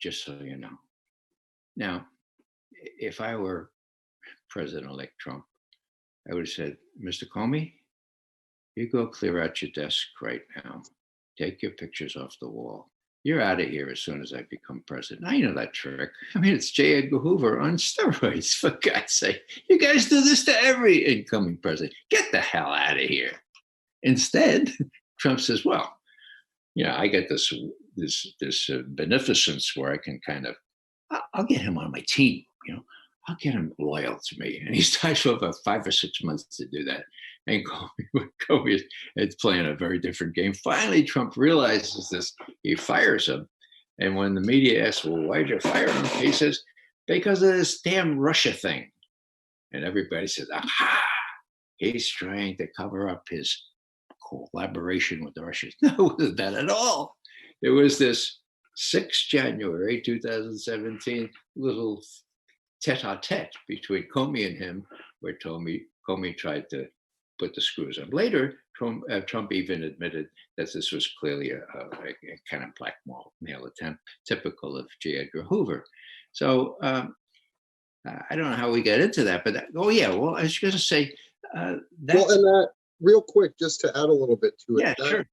just so you know. Now, if I were President-elect Trump, I would have said, Mr. Comey, you go clear out your desk right now. Take your pictures off the wall. You're out of here as soon as I become president. I know that trick. I mean, it's J. Edgar Hoover on steroids, for God's sake. You guys do this to every incoming president. Get the hell out of here. Instead, Trump says, well, you know, I get this beneficence where I can kind of, I'll get him on my team, you know, I'll get him loyal to me. And he's tied for about 5 or 6 months to do that. And Comey is playing a very different game. Finally, Trump realizes this. He fires him. And when the media asks, well, why'd you fire him? He says, because of this damn Russia thing. And everybody says, aha, he's trying to cover up his collaboration with the Russians. No, it wasn't that at all. It was this 6 January 2017 little tete-a-tete between Comey and him, where Comey tried to put the screws on. Later, Trump even admitted that this was clearly a kind of blackmail attempt, typical of J. Edgar Hoover. So I don't know how we got into that, but I was going to say real quick, just to add a little bit to it. Yeah, sure.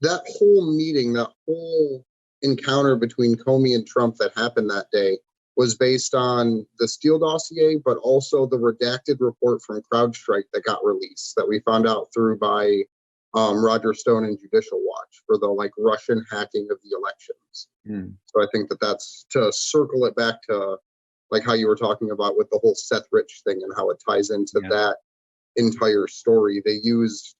That whole meeting, that whole encounter between Comey and Trump that happened that day was based on the Steele dossier, but also the redacted report from CrowdStrike that got released that we found out through by Roger Stone and Judicial Watch for the Russian hacking of the elections. So I think that's to circle it back to how you were talking about with the whole Seth Rich thing and how it ties into that entire story. They used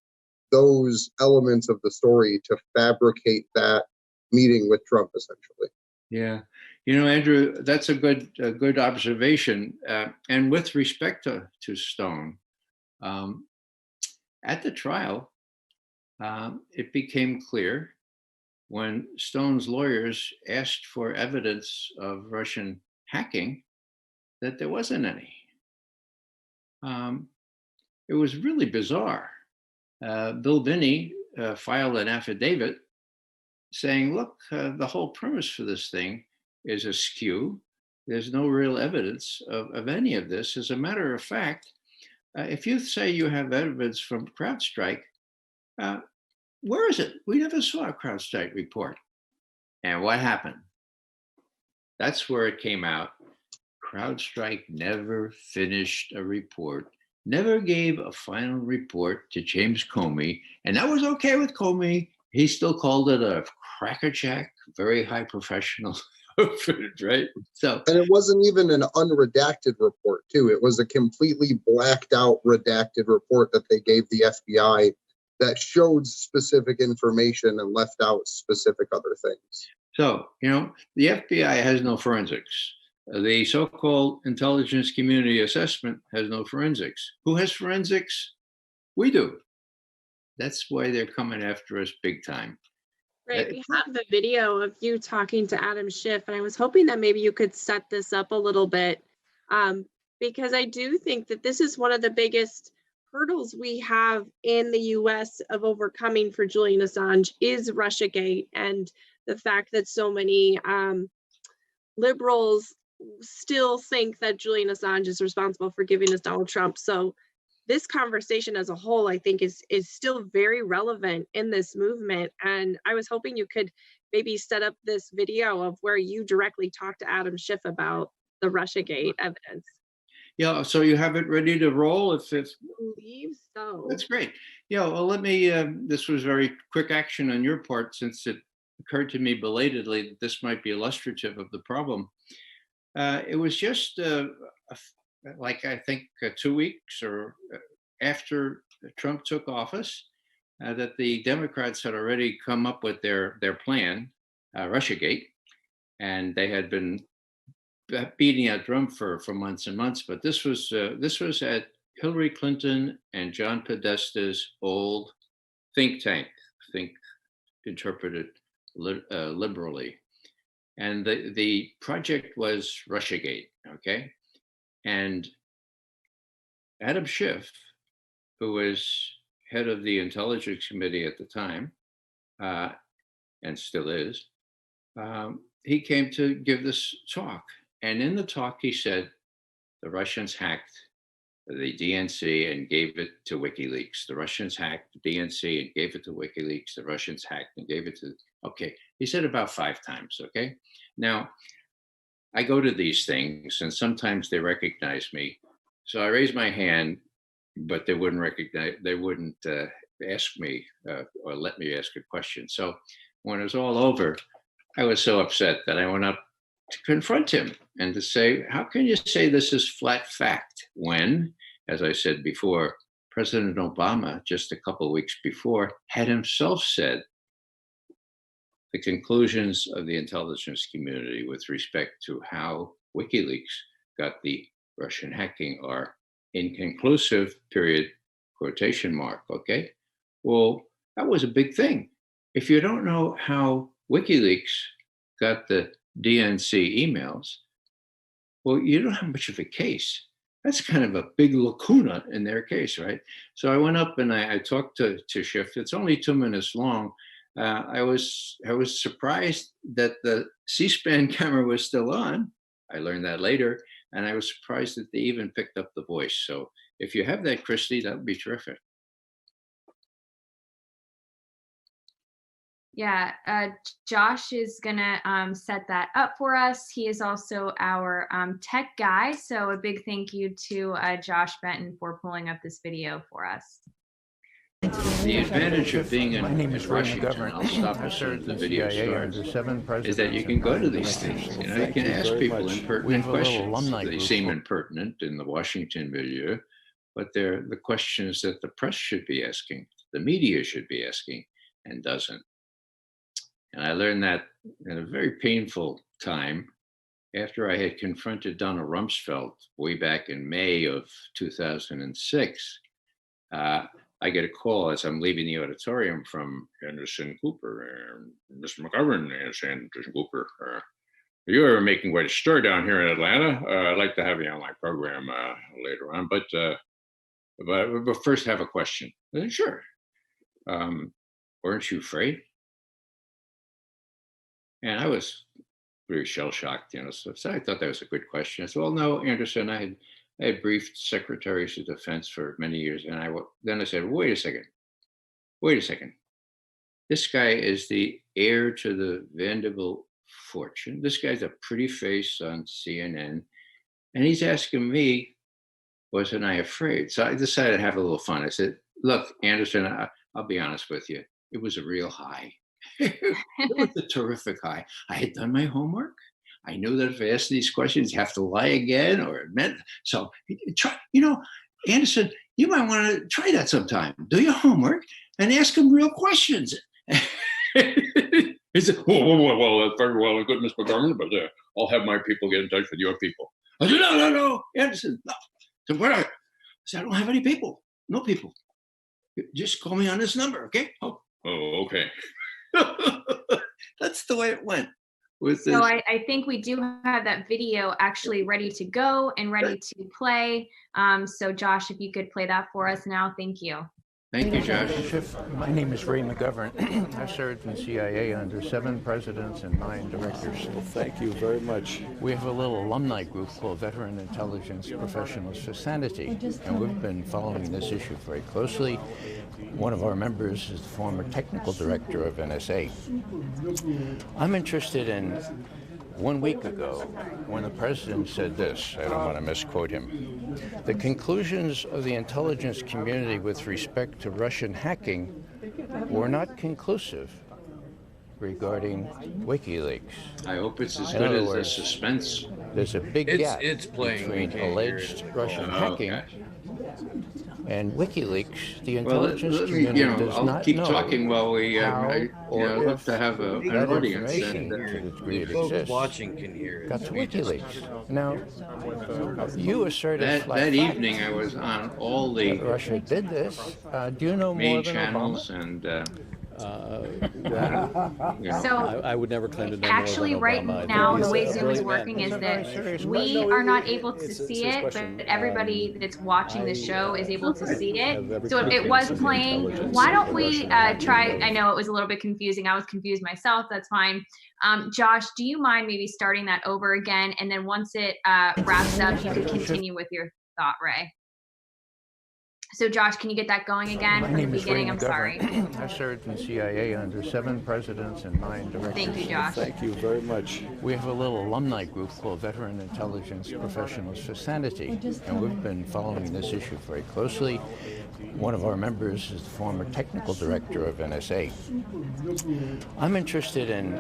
those elements of the story to fabricate that meeting with Trump, essentially. Yeah, you know, Andrew, that's a good observation. And with respect to Stone, at the trial, it became clear when Stone's lawyers asked for evidence of Russian hacking that there wasn't any. It was really bizarre. Bill Binney filed an affidavit saying, look, the whole premise for this thing is askew. There's no real evidence of any of this. As a matter of fact, if you say you have evidence from CrowdStrike, where is it? We never saw a CrowdStrike report. And what happened? That's where it came out. CrowdStrike never finished a report, never gave a final report to James Comey. And that was okay with Comey. He still called it a crackerjack, very high professional, right? So, and it wasn't even an unredacted report, too. It was a completely blacked out, redacted report that they gave the FBI that showed specific information and left out specific other things. So, the FBI has no forensics. The so-called intelligence community assessment has no forensics. Who has forensics? We do. That's why they're coming after us big time. Right. We have the video of you talking to Adam Schiff, and I was hoping that maybe you could set this up a little bit, because I do think that this is one of the biggest hurdles we have in the US of overcoming for Julian Assange is Russiagate, and the fact that so many liberals still think that Julian Assange is responsible for giving us Donald Trump. So this conversation as a whole, I think, is still very relevant in this movement. And I was hoping you could maybe set up this video of where you directly talk to Adam Schiff about the Russiagate evidence. Yeah, so you have it ready to roll? If I believe so. That's great. Yeah, well, let me, this was very quick action on your part, since it occurred to me belatedly that this might be illustrative of the problem. It was just like, I think 2 weeks or after Trump took office, that the Democrats had already come up with their plan, Russiagate, and they had been beating a drum for months and months. But this was at Hillary Clinton and John Podesta's old think tank, interpreted liberally. And the project was Russiagate, okay? And Adam Schiff, who was head of the Intelligence Committee at the time, and still is, he came to give this talk. And in the talk, he said, the Russians hacked the DNC and gave it to WikiLeaks. The Russians hacked the DNC and gave it to WikiLeaks. The Russians hacked and gave it to, okay. He said about 5 times, okay? Now, I go to these things and sometimes they recognize me. So I raise my hand, but they wouldn't ask me or let me ask a question. So when it was all over, I was so upset that I went up to confront him and to say, how can you say this is flat fact when, as I said before, President Obama, just a couple of weeks before, had himself said the conclusions of the intelligence community with respect to how WikiLeaks got the Russian hacking are inconclusive, period, quotation mark, okay? Well, that was a big thing. If you don't know how WikiLeaks got the DNC emails, well, you don't have much of a case. That's kind of a big lacuna in their case, right? So I went up and I talked to Schiff. It's only 2 minutes long. I was surprised that the C-SPAN camera was still on. I learned that later, and I was surprised that they even picked up the voice. So if you have that, Christy, that would be terrific. Yeah, Josh is gonna set that up for us. He is also our tech guy. So a big thank you to Josh Benton for pulling up this video for us. The advantage of being in Washington, I'll stop as soon as the video starts, is that you can go to these things. You know, you can ask people impertinent questions. They seem impertinent in the Washington milieu, but they're the questions that the press should be asking, the media should be asking, and doesn't. And I learned that in a very painful time after I had confronted Donald Rumsfeld way back in May of 2006. I get a call as I'm leaving the auditorium from Anderson Cooper. Mr. McGovern is Anderson Cooper. You're making quite a stir down here in Atlanta. I'd like to have you on my program later on, but first have a question. I said, sure. Weren't you afraid? And I was very shell-shocked, you know, so I thought that was a good question. I said, well, no, Anderson, I I had briefed secretaries of defense for many years, and then I said, wait a second. This guy is the heir to the Vanderbilt fortune. This guy's a pretty face on CNN, and he's asking me, wasn't I afraid? So I decided to have a little fun. I said, look, Anderson, I'll be honest with you. It was a real high. It was a terrific high. I had done my homework. I knew that if I asked these questions, you have to lie again or admit. So try, Anderson, you might want to try that sometime. Do your homework and ask him real questions. He said, well, that's very well and good, Mr. McGovern, but I'll have my people get in touch with your people. I said, no, Anderson, no. So what? I said, I don't have any people. No people. Just call me on this number, okay? Oh, okay. That's the way it went. So I think we do have that video actually ready to go and ready to play. So Josh, if you could play that for us now, thank you. Thank you, Josh. Schiff, my name is Ray McGovern. I served in CIA under 7 presidents and 9 directors. Well, thank you very much. We have a little alumni group called Veteran Intelligence Professionals for Sanity, and we've been following this issue very closely. One of our members is the former technical director of NSA. I'm interested in 1 week ago when the president said this, I don't want to misquote him, the conclusions of the intelligence community with respect to Russian hacking were not conclusive regarding WikiLeaks. I hope it's as good as the suspense. There's a big gap It's playing. We between can't hear alleged it. Russian Oh, hacking okay. and WikiLeaks. The Well, intelligence let me, community does I'll not keep know talking while we, how I'd or love if to have an that audience. information, And, to the degree it Folks exists, watching can hear it. got to We just- WikiLeaks. Now, you asserted that flat evening fact I was on all that the Russia did this. Do you know more main than channels Obama? and So I would never claim to know actually more than right Obama. I think now, he's the way a Zoom is brilliant man. working is That's a very that serious we question. are not able to it's a see serious it, question. but everybody that's watching the show is able to see have it. every So it was confidence in the playing. intelligence Why of don't the we Russian hacking try? of- I know it was a little bit confusing. I was confused myself. That's fine. Josh, do you mind maybe starting that over again? And then once it wraps up, you could continue with your thought, Ray. So Josh, can you get that going again My from the name is Ray beginning? I'm sorry. McGovern. I served in CIA under 7 presidents and 9 directors. Thank you, Josh. Thank you very much. We have a little alumni group called Veteran Intelligence Professionals for Sanity, and we've been following this issue very closely. One of our members is the former technical director of NSA. I'm interested in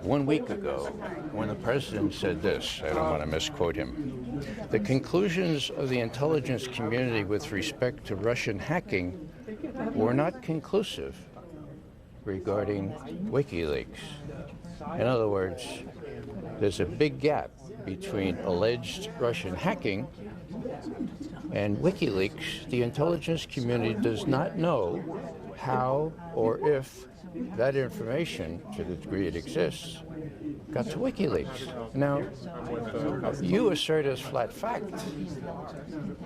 1 week ago when the president said this, I don't want to misquote him, the conclusions of the intelligence community with respect to Russian hacking were not conclusive regarding WikiLeaks. In other words, there's a big gap between alleged Russian hacking and WikiLeaks. The intelligence community does not know how or if that information, to the degree it exists, got to WikiLeaks. Now, you assert as flat fact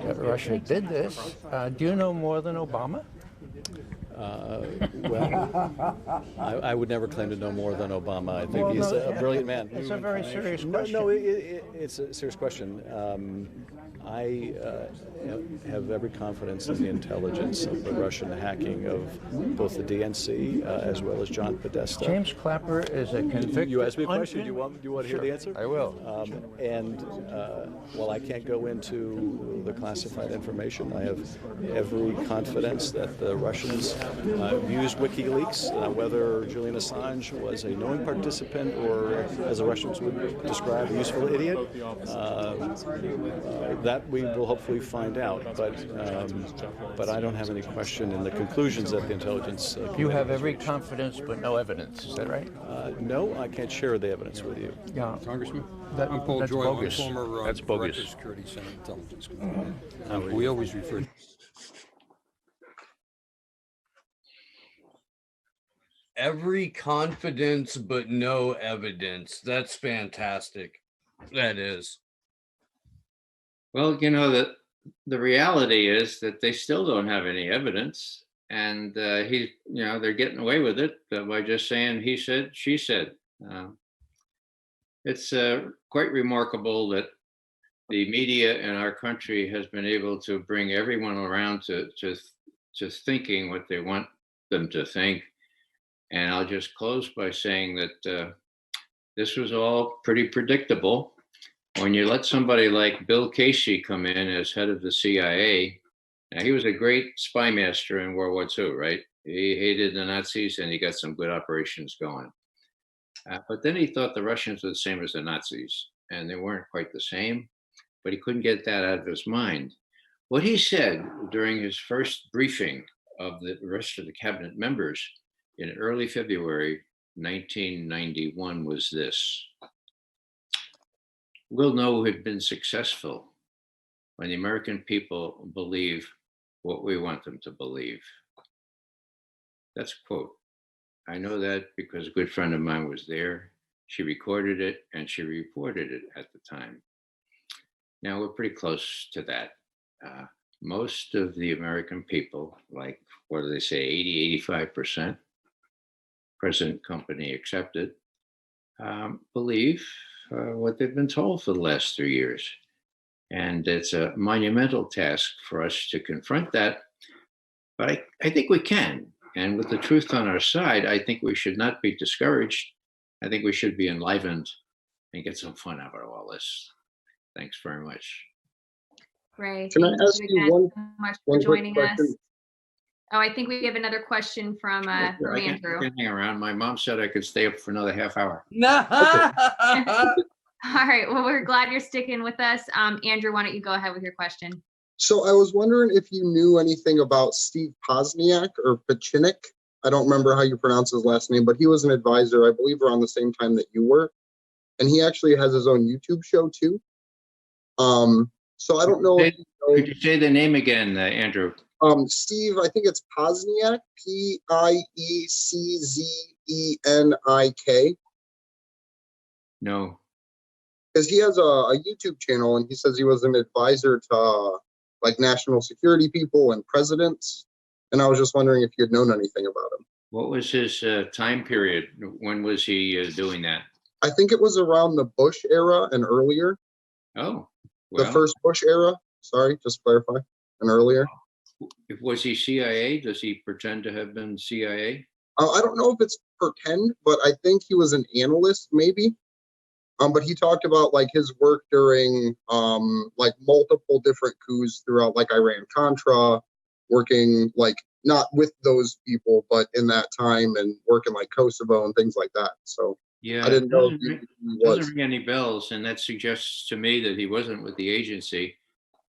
that Russia did this. Do you know more than Obama? I would never claim to know more than Obama. I think Well, he's no, a brilliant man. It's a very serious No, question. no, it's a serious question. I have every confidence in the intelligence of the Russian hacking of both the DNC as well as John Podesta. James Clapper is a convicted... You asked me a question. Do you want to hear the answer? I will. While I can't go into the classified information, I have every confidence that the Russians used WikiLeaks. Whether Julian Assange was a knowing participant or, as the Russians would describe, a useful idiot, that we will hopefully find out. But I don't have any question in the conclusions that the intelligence. You have every confidence but no evidence. Is that right? No, I can't share the evidence with you. Yeah. Congressman, That- I'm Paul that's Joy. bogus. I'm former That's Director bogus. of Security Senate Intelligence Committee. We always refer to Every confidence but no evidence. That's fantastic. That is. well, the reality is that they still don't have any evidence, and they're getting away with it by just saying he said, she said. It's quite remarkable that the media in our country has been able to bring everyone around to thinking what they want them to think. And I'll just close by saying that this was all pretty predictable. When you let somebody like Bill Casey come in as head of the CIA, now he was a great spy master in World War II, right? He hated the Nazis and he got some good operations going. But then he thought the Russians were the same as the Nazis, and they weren't quite the same, but he couldn't get that out of his mind. What he said during his first briefing of the rest of the cabinet members in early February 1991 was this: "We'll know we've been successful when the American people believe what we want them to believe." That's a quote. I know that because a good friend of mine was there. She recorded it and she reported it at the time. Now we're pretty close to that. Most of the American people, like, what do they say, 80, 85%, present company accepted, believe what they've been told for the last 3 years. And it's a monumental task for us to confront that. But I think we can. And with the truth on our side, I think we should not be discouraged. I think we should be enlivened and get some fun out of all this. Thanks very much. Ray, Can I thank ask you you again one- so much for one quick joining us. question? Oh, I think we have another question from I Andrew. can hang around. My mom said I could stay up for another half hour. All right. Well, we're glad you're sticking with us. Andrew, why don't you go ahead with your question? So I was wondering if you knew anything about Steve Pozniak or Pachinik. I don't remember how you pronounce his last name, but he was an advisor, I believe, around the same time that you were. And he actually has his own YouTube show too. So I don't know. If you know, Could you say the name again, Andrew? Steve, I think it's Pozniak, Pieczenik. No. Because he has a YouTube channel and he says he was an advisor to like national security people and presidents. And I was just wondering if you had known anything about him. What was his time period? When was he doing that? I think it was around the Bush era and earlier. Oh, well, The first Bush era. Sorry, just clarify. And earlier. Was he CIA? Does he pretend to have been CIA? I don't know if it's pretend, but I think he was an analyst, maybe. But he talked about like his work during like multiple different coups throughout like Iran-Contra, working like not with those people, but in that time and working like Kosovo and things like that. So Yeah, I didn't know if he was. Doesn't ring any bells, and that suggests to me that he wasn't with the agency.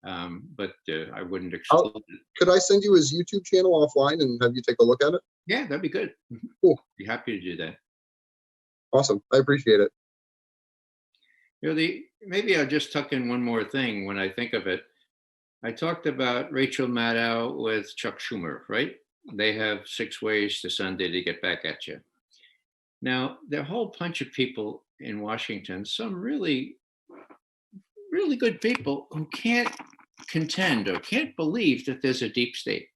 But I wouldn't exclude it. Could I send you his YouTube channel offline and have you take a look at it? Yeah, that'd be good. Cool. Be happy to do that. Awesome. I appreciate it. You know, maybe I'll just tuck in one more thing when I think of it. I talked about Rachel Maddow with Chuck Schumer, right? They have 6 ways to Sunday to get back at you. Now, there are a whole bunch of people in Washington, some really, really good people who can't contend or can't believe that there's a deep state.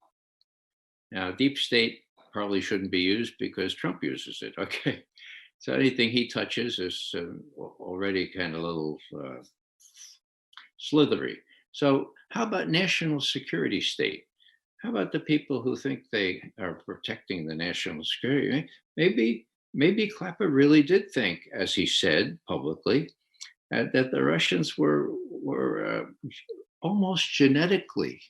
Now, deep state probably shouldn't be used because Trump uses it, okay? So anything he touches is already kind of a little slithery. So how about national security state? How about the people who think they are protecting the national security? Maybe Clapper really did think, as he said publicly, that the Russians were almost genetically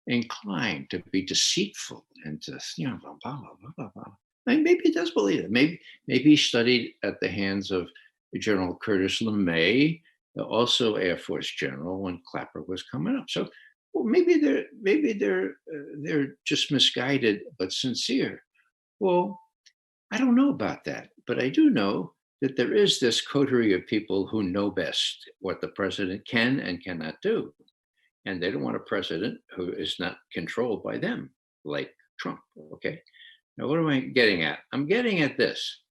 inclined to be deceitful and to, blah, blah, blah, blah, blah. And maybe he does believe it. Maybe he studied at the hands of General Curtis LeMay, also Air Force General, when Clapper was coming up. So well, maybe they're just misguided but sincere. Well, I don't know about that, but I do know that there is this coterie of people who know best what the president can and cannot do. And they don't want a president who is not controlled by them, like Trump, okay? Now, what am I getting at? I'm getting at this.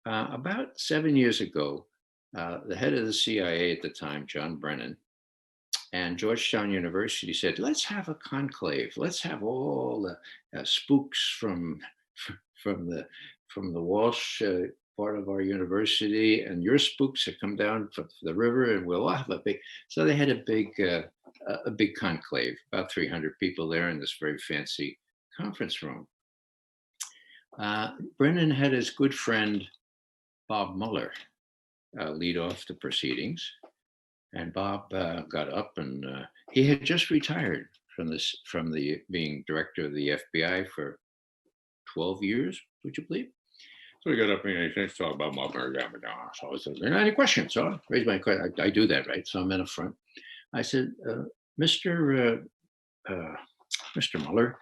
About 7 years ago, the head of the CIA at the time, John Brennan, and Georgetown University said, let's have a conclave. Let's have all the spooks from the Walsh part of our university, and your spooks have come down from the river, and we'll have a big. So they had a big conclave, about 300 people there in this very fancy conference room. Brennan had his good friend Bob Mueller lead off the proceedings, and Bob got up, and he had just retired from the being director of the FBI for 12 years, would you believe? So he got up and he said, talk about Mueller. So I said, any questions? So I raised my question. I do that, right? So I'm in the front. I said, Mr. Mueller,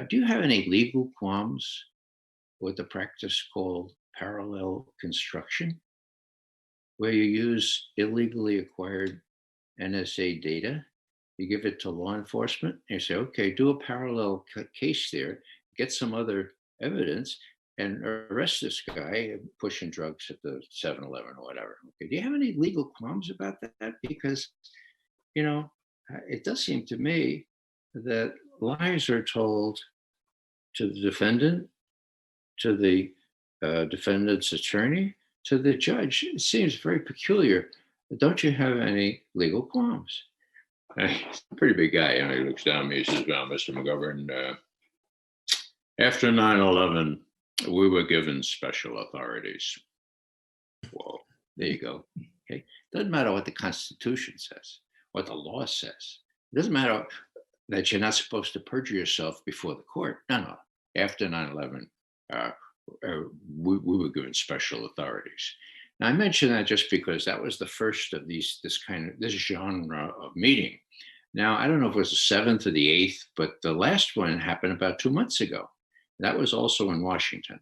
do you have any legal qualms with the practice called parallel construction, where you use illegally acquired NSA data, you give it to law enforcement, and you say, okay, do a parallel case there, get some other evidence, and arrest this guy pushing drugs at the 7-Eleven or whatever. Okay, do you have any legal qualms about that? Because, it does seem to me that lies are told to the defendant, to the defendant's attorney, to the judge. It seems very peculiar. Don't you have any legal qualms? He's a pretty big guy. He looks down at me, he says, well, Mr. McGovern, after 9/11, we were given special authorities. Well, there you go. Okay. Doesn't matter what the Constitution says, what the law says. It doesn't matter that you're not supposed to perjure yourself before the court. No. After 9/11, we were given special authorities. Now, I mention that just because that was the first of this genre of meeting. Now, I don't know if it was the 7th or the 8th, but the last one happened about 2 months ago. That was also in Washington.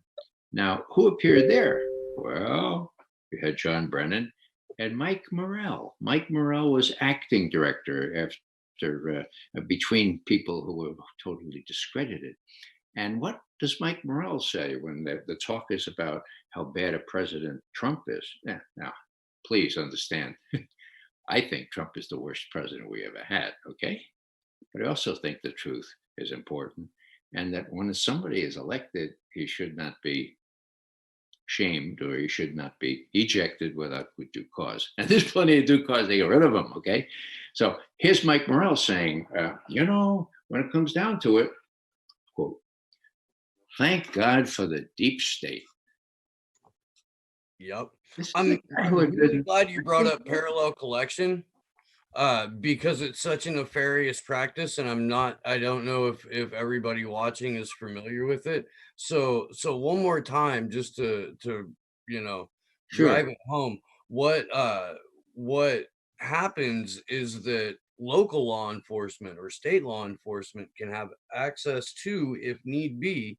Now, who appeared there? Well, we had John Brennan and Mike Morrell. Mike Morrell was acting director after between people who were totally discredited. And what does Mike Morrell say when the talk is about how bad a president Trump is? Now, please understand, I think Trump is the worst president we ever had, okay? But I also think the truth is important, and that when somebody is elected, he should not be shamed, or he should not be ejected without due cause. And there's plenty of due cause to get rid of him, okay? So here's Mike Morrell saying, when it comes down to it, quote, thank God for the deep state. Yep. I'm really glad you brought up parallel collection because it's such a nefarious practice, and I don't know if everybody watching is familiar with it. So one more time, just to drive it home, what happens is that local law enforcement or state law enforcement can have access to, if need be,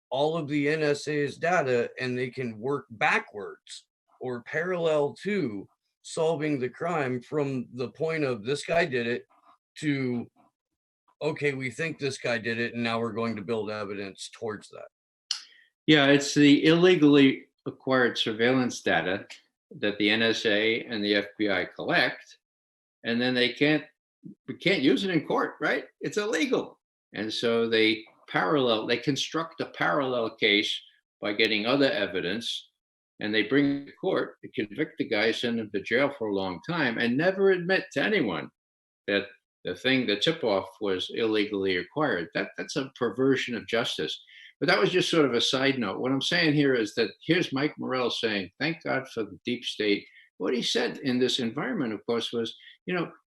all of the NSA's data, and they can work backwards or parallel to solving the crime from the point of this guy did it to, okay, we think this guy did it, and now we're going to build evidence towards that. Yeah, it's the illegally acquired surveillance data that the NSA and the FBI collect, and then we can't use it in court, right? It's illegal. And so they construct a parallel case by getting other evidence, and they bring it to court, they convict the guy, send him to jail for a long time, and never admit to anyone that the tip-off was illegally acquired. That's a perversion of justice. But that was just sort of a side note. What I'm saying here is that here's Mike Morrell saying, thank God for the deep state. What he said in this environment, of course, was,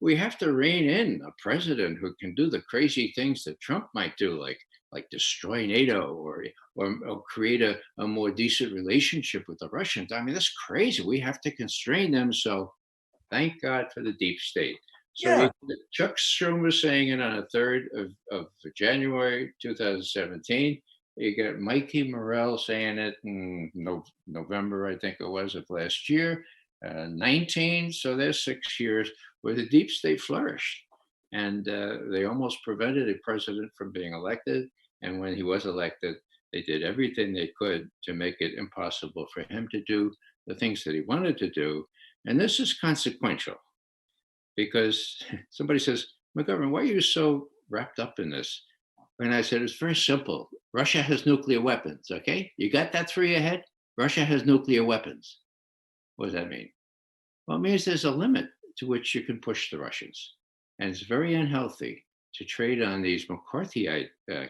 we have to rein in a president who can do the crazy things that Trump might do, like destroy NATO or create a more decent relationship with the Russians. I mean, that's crazy. We have to constrain them. So thank God for the deep state. So Chuck Schumer saying it on the 3rd of January 2017. You get Mikey Morrell saying it in November, I think it was, of last year, 19. So there's 6 years where the deep state flourished. And they almost prevented a president from being elected. And when he was elected, they did everything they could to make it impossible for him to do the things that he wanted to do. And this is consequential because somebody says, McGovern, why are you so wrapped up in this? And I said, it's very simple. Russia has nuclear weapons, okay? You got that through your head? Russia has nuclear weapons. What does that mean? Well, it means there's a limit to which you can push the Russians. And it's very unhealthy to trade on these McCarthyite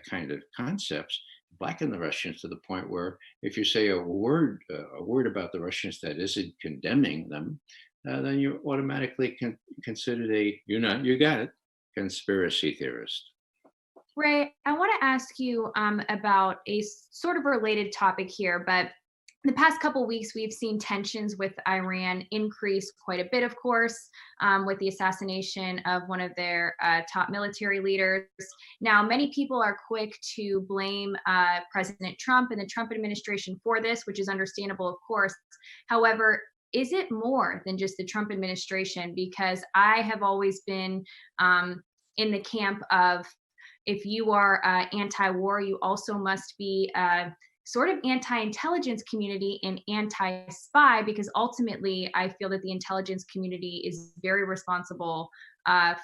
kind of concepts, blacken the Russians to the point where if you say a word about the Russians that isn't condemning them, then you're automatically considered you got it, conspiracy theorist. Ray, I want to ask you about a sort of related topic here, but the past couple of weeks, we've seen tensions with Iran increase quite a bit, of course, with the assassination of one of their top military leaders. Now, many people are quick to blame President Trump and the Trump administration for this, which is understandable, of course. However, is it more than just the Trump administration? Because I have always been in the camp of, if you are anti-war, you also must be sort of anti-intelligence community and anti-spy, because ultimately I feel that the intelligence community is very responsible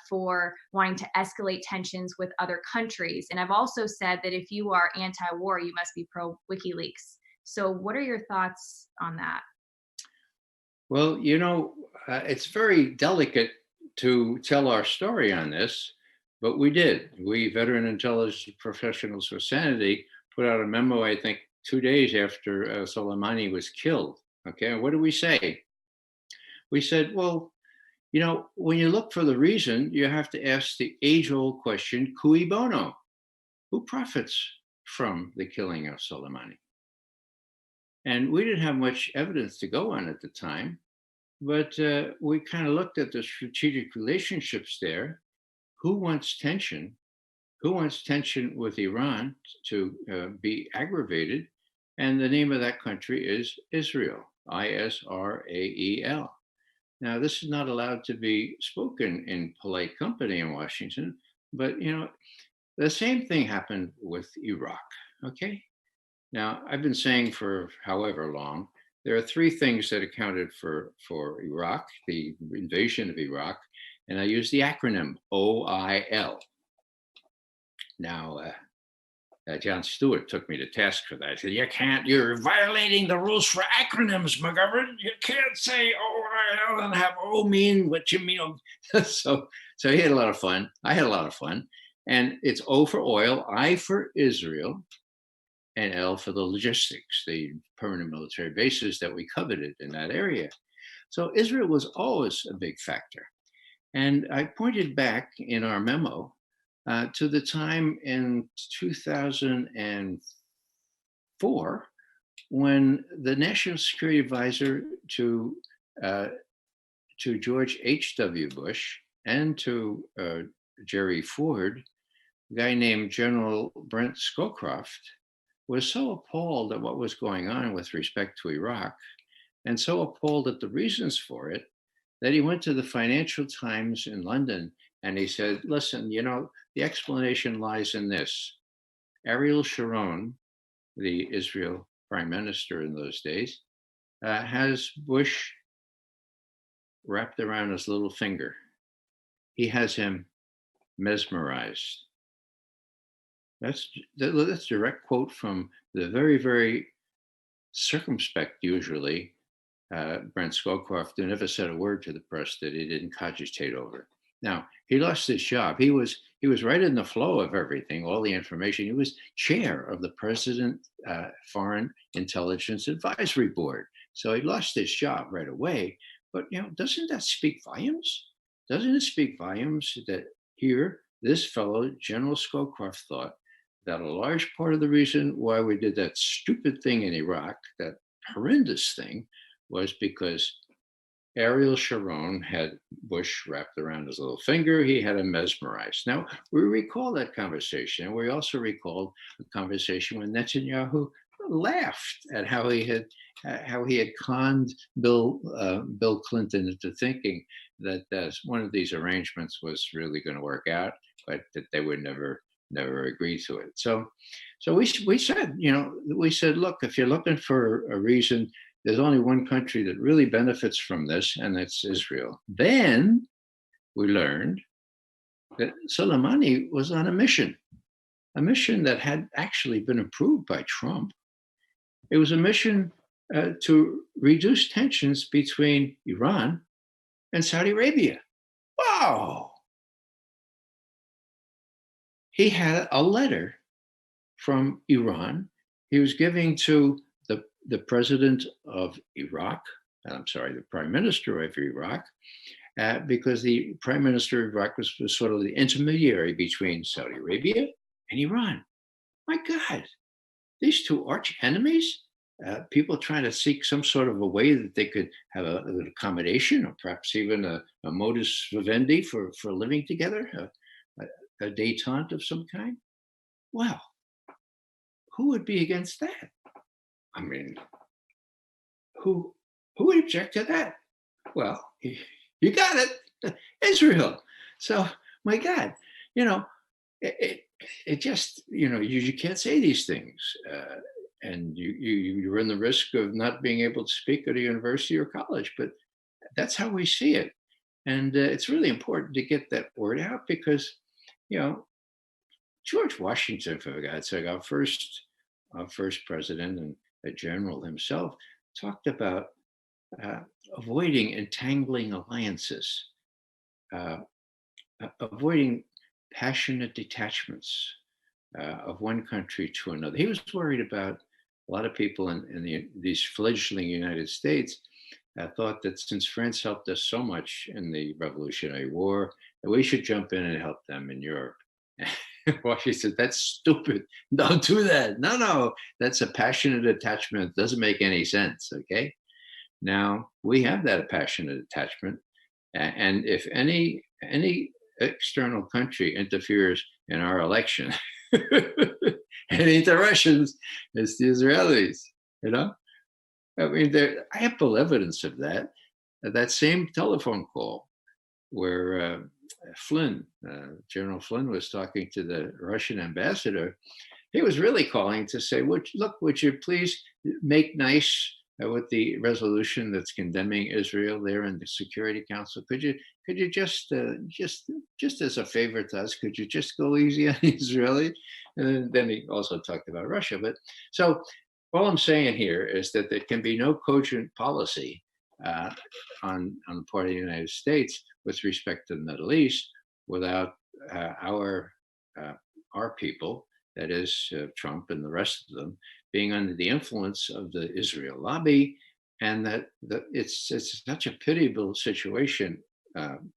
for wanting to escalate tensions with other countries. And I've also said that if you are anti-war, you must be pro-WikiLeaks. So what are your thoughts on that? Well, it's very delicate to tell our story on this, but we did. We, Veteran Intelligence Professionals for Sanity, put out a memo, I think, 2 days after Soleimani was killed. Okay, and what did we say? We said, well, when you look for the reason, you have to ask the age-old question, cui bono? Who profits from the killing of Soleimani? And we didn't have much evidence to go on at the time, but we kind of looked at the strategic relationships there. Who wants tension? Who wants tension with Iran to be aggravated? And the name of that country is Israel, Israel. Now, this is not allowed to be spoken in polite company in Washington, but the same thing happened with Iraq, okay? Now, I've been saying for however long, there are three things that accounted for Iraq, the invasion of Iraq, and I use the acronym OIL. Now, John Stewart took me to task for that. He said, you're violating the rules for acronyms, McGovern. You can't say OIL and have O mean what you mean. So he had a lot of fun. I had a lot of fun. And it's O for oil, I for Israel, and L for the logistics, the permanent military bases that we coveted in that area. So Israel was always a big factor. And I pointed back in our memo to the time in 2004 when the National Security Advisor to George H.W. Bush and to Jerry Ford, a guy named General Brent Scowcroft, was so appalled at what was going on with respect to Iraq, and so appalled at the reasons for it, that he went to the Financial Times in London and he said, listen, the explanation lies in this. Ariel Sharon, the Israel prime minister in those days, has Bush wrapped around his little finger. He has him mesmerized. That's a direct quote from the very, very circumspect, usually, Brent Scowcroft, who never said a word to the press that he didn't cogitate over. Now, he lost his job. He was right in the flow of everything, all the information. He was chair of the President Foreign Intelligence Advisory Board. So he lost his job right away. But, doesn't that speak volumes? Doesn't it speak volumes that here, this fellow, General Scowcroft, thought that a large part of the reason why we did that stupid thing in Iraq, that horrendous thing, was because Ariel Sharon had Bush wrapped around his little finger. He had him mesmerized. Now, we recall that conversation, and we also recalled a conversation when Netanyahu laughed at how he had conned Bill Clinton into thinking that one of these arrangements was really going to work out, but that they would never agree to it. So we said, look, if you're looking for a reason, there's only one country that really benefits from this, and that's Israel. Then we learned that Soleimani was on a mission that had actually been approved by Trump. It was a mission to reduce tensions between Iran and Saudi Arabia. Wow. He had a letter from Iran he was giving to the president of Iraq, the prime minister of Iraq, because the prime minister of Iraq was sort of the intermediary between Saudi Arabia and Iran. My God, these two arch enemies, people trying to seek some sort of a way that they could have an accommodation or perhaps even a modus vivendi for living together, a détente of some kind. Wow, who would be against that? I mean, who would object to that? Well, you got it, Israel. So, my God, it just, you can't say these things. And you run the risk of not being able to speak at a university or college, but that's how we see it. And it's really important to get that word out because, George Washington, for God's sake, our first president and a general himself, talked about avoiding entangling alliances, avoiding passionate detachments of one country to another. He was worried about a lot of people in these fledgling United States thought that since France helped us so much in the Revolutionary War, that we should jump in and help them in Europe. Washington said, that's stupid. Don't do that. No, that's a passionate attachment. It doesn't make any sense, okay? Now, we have that passionate attachment. And if any external country interferes in our election, any the Russians, it's the Israelis, I mean, I have full evidence of that. That same telephone call where General Flynn was talking to the Russian ambassador, he was really calling to say, would you please make nice with the resolution that's condemning Israel there in the Security Council? Could you just as a favor to us, could you just go easy on Israeli? And then he also talked about Russia. But so all I'm saying here is that there can be no cogent policy on the part of the United States with respect to the Middle East without our people, that is Trump and the rest of them, being under the influence of the Israel lobby, and that it's such a pitiable situation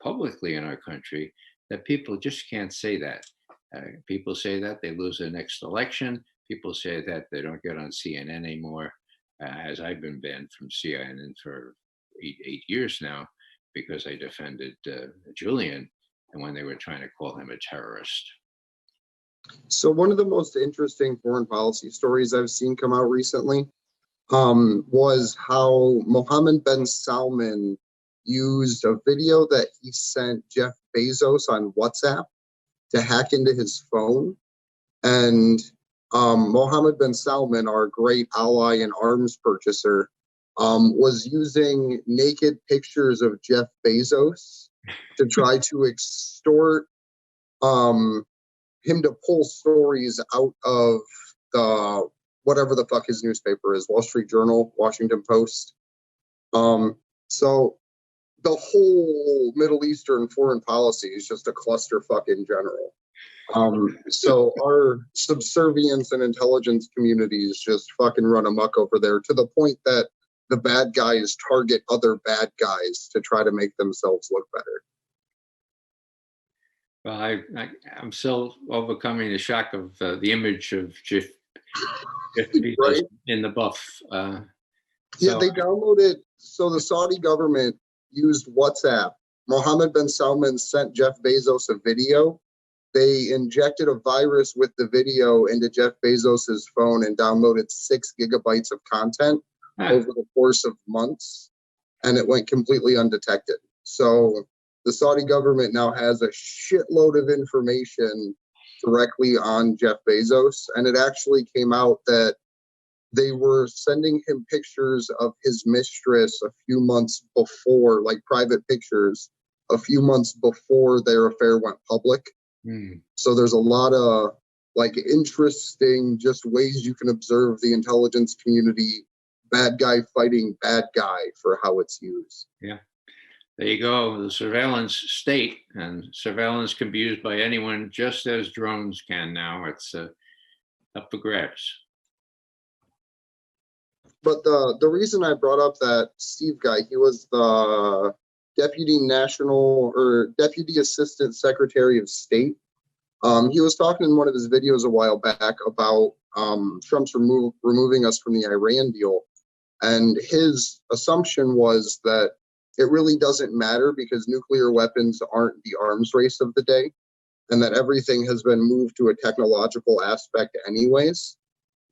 publicly in our country that people just can't say that. People say that they lose the next election. People say that they don't get on CNN anymore, as I've been banned from CNN for eight years now because I defended Julian and when they were trying to call him a terrorist. So one of the most interesting foreign policy stories I've seen come out recently was how Mohammed bin Salman used a video that he sent Jeff Bezos on WhatsApp to hack into his phone. And Mohammed bin Salman, our great ally and arms purchaser, was using naked pictures of Jeff Bezos to try to extort him to pull stories out of the whatever the fuck his newspaper is, Wall Street Journal, Washington Post. So the whole Middle Eastern foreign policy is just a clusterfuck in general. So our subservience and intelligence communities just fucking run amok over there to the point that the bad guys target other bad guys to try to make themselves look better. Well, I'm still overcoming the shock of the image of Schiff right? In the buff. Yeah, they downloaded. So the Saudi government used WhatsApp. Mohammed bin Salman sent Jeff Bezos a video. They injected a virus with the video into Jeff Bezos's phone and downloaded 6 gigabytes of content over the course of months, and it went completely undetected. So the Saudi government now has a shitload of information directly on Jeff Bezos, and it actually came out that they were sending him pictures of his mistress a few months before, like private pictures, a few months before their affair went public. So there's a lot of like interesting just ways you can observe the intelligence community bad guy fighting bad guy for how it's used. Yeah. There you go, the surveillance state, and surveillance can be used by anyone just as drones can now. It's up for grabs. But the reason I brought up that Steve guy, he was the Deputy Assistant Secretary of State. He was talking in one of his videos a while back about Trump's removing us from the Iran deal. And his assumption was that it really doesn't matter because nuclear weapons aren't the arms race of the day, and that everything has been moved to a technological aspect anyways,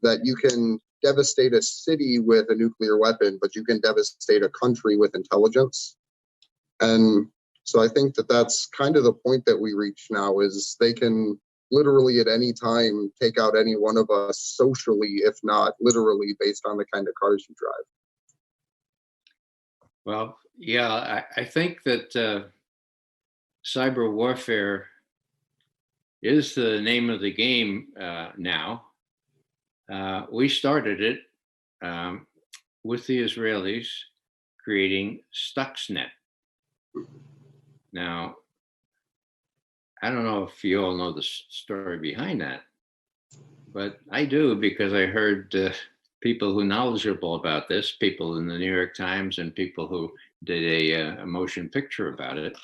that you can devastate a city with a nuclear weapon, but you can devastate a country with intelligence. And so I think that that's kind of the point that we reach now, is they can literally at any time take out any one of us socially, if not literally, based on the kind of cars you drive. Well, yeah, I think that cyber warfare is the name of the game now. We started it with the Israelis creating Stuxnet. Now, I don't know if you all know the story behind that, but I do, because I heard people who are knowledgeable about this, people in the New York Times and people who did a motion picture about it.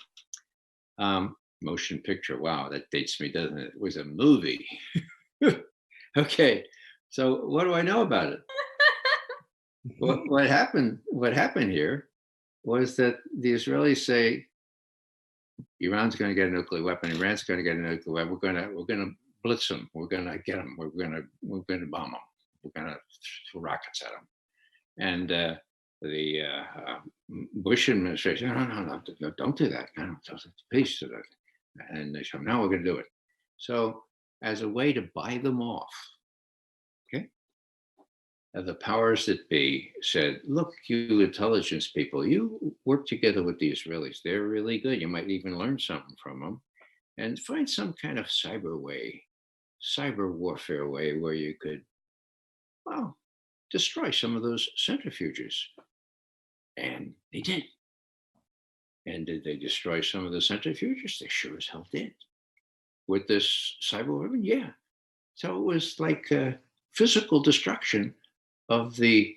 Motion picture, wow, that dates me, doesn't it? It was a movie. Okay, so what do I know about it? What happened here was that the Israelis say Iran's going to get a nuclear weapon. Iran's going to get a nuclear weapon. We're going to blitz them. We're going to get them. We're going to bomb them. We're going to throw rockets at them. And the Bush administration, no, don't do that. No, please do that. And they said, no, we're going to do it. So as a way to buy them off, okay, the powers that be said, look, you intelligence people, you work together with the Israelis. They're really good. You might even learn something from them, and find some kind of cyber warfare way where you could, well, destroy some of those centrifuges. And they did. And did they destroy some of the centrifuges? They sure as hell did. With this cyber weapon, yeah. So it was like physical destruction of the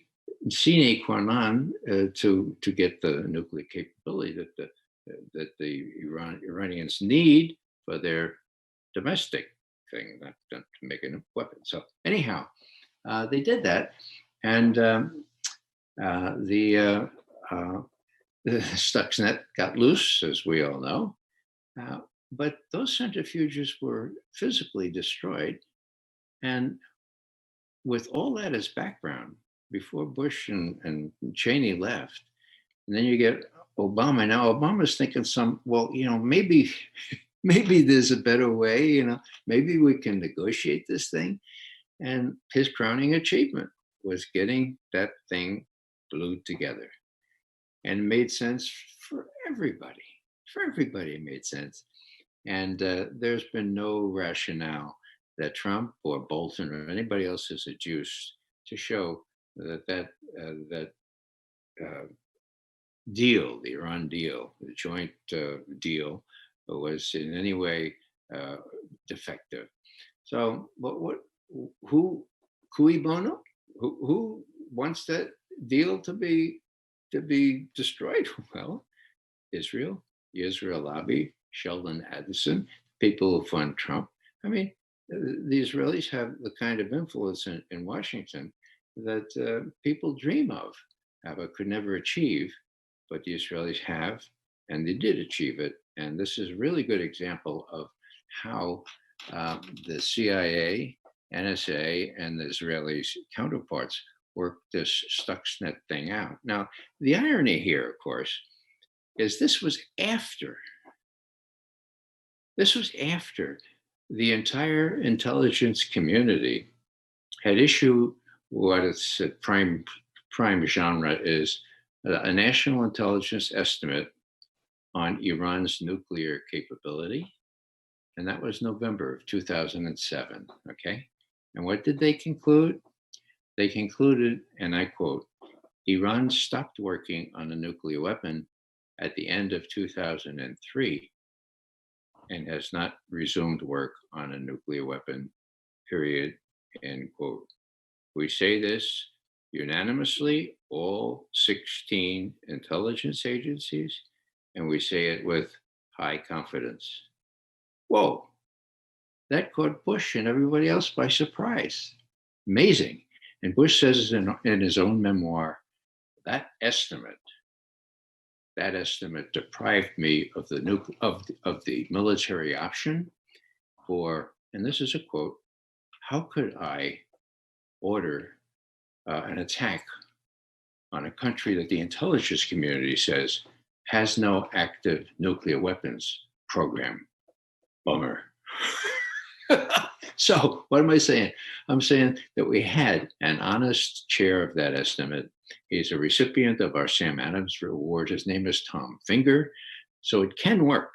sine qua non to get the nuclear capability that the Iranians need for their domestic thing, not to make a nuclear weapon. So anyhow, they did that, and the Stuxnet got loose, as we all know. But those centrifuges were physically destroyed. And with all that as background, before Bush and Cheney left, and then you get Obama. Now Obama's thinking maybe there's a better way, maybe we can negotiate this thing. And his crowning achievement was getting that thing glued together. And it made sense for everybody. For everybody, it made sense. And there's been no rationale that Trump or Bolton or anybody else has adduced to show that deal, the Iran deal, the joint deal, was in any way defective. So, who cui bono? Who wants that deal to be destroyed? Well, Israel, the Israel lobby, Sheldon Adelson, people who fund Trump. I mean, the Israelis have the kind of influence in Washington that people dream of, but could never achieve. But the Israelis have, and they did achieve it. And this is a really good example of how the CIA, NSA, and the Israelis counterparts work this Stuxnet thing out. Now, the irony here, of course, is this was after the entire intelligence community had issued what its prime genre is, a national intelligence estimate on Iran's nuclear capability. And that was November of 2007, okay? And what did they conclude? They concluded, and I quote, Iran stopped working on a nuclear weapon at the end of 2003 and has not resumed work on a nuclear weapon, period, end quote. We say this unanimously, all 16 intelligence agencies, and we say it with high confidence. Whoa, that caught Bush and everybody else by surprise. Amazing. And Bush says in his own memoir, that estimate deprived me of the military option for, and this is a quote, how could I order an attack on a country that the intelligence community says has no active nuclear weapons program? Bummer. So what am I saying? I'm saying that we had an honest chair of that estimate. He's a recipient of our Sam Adams Award. His name is Tom Finger. So it can work.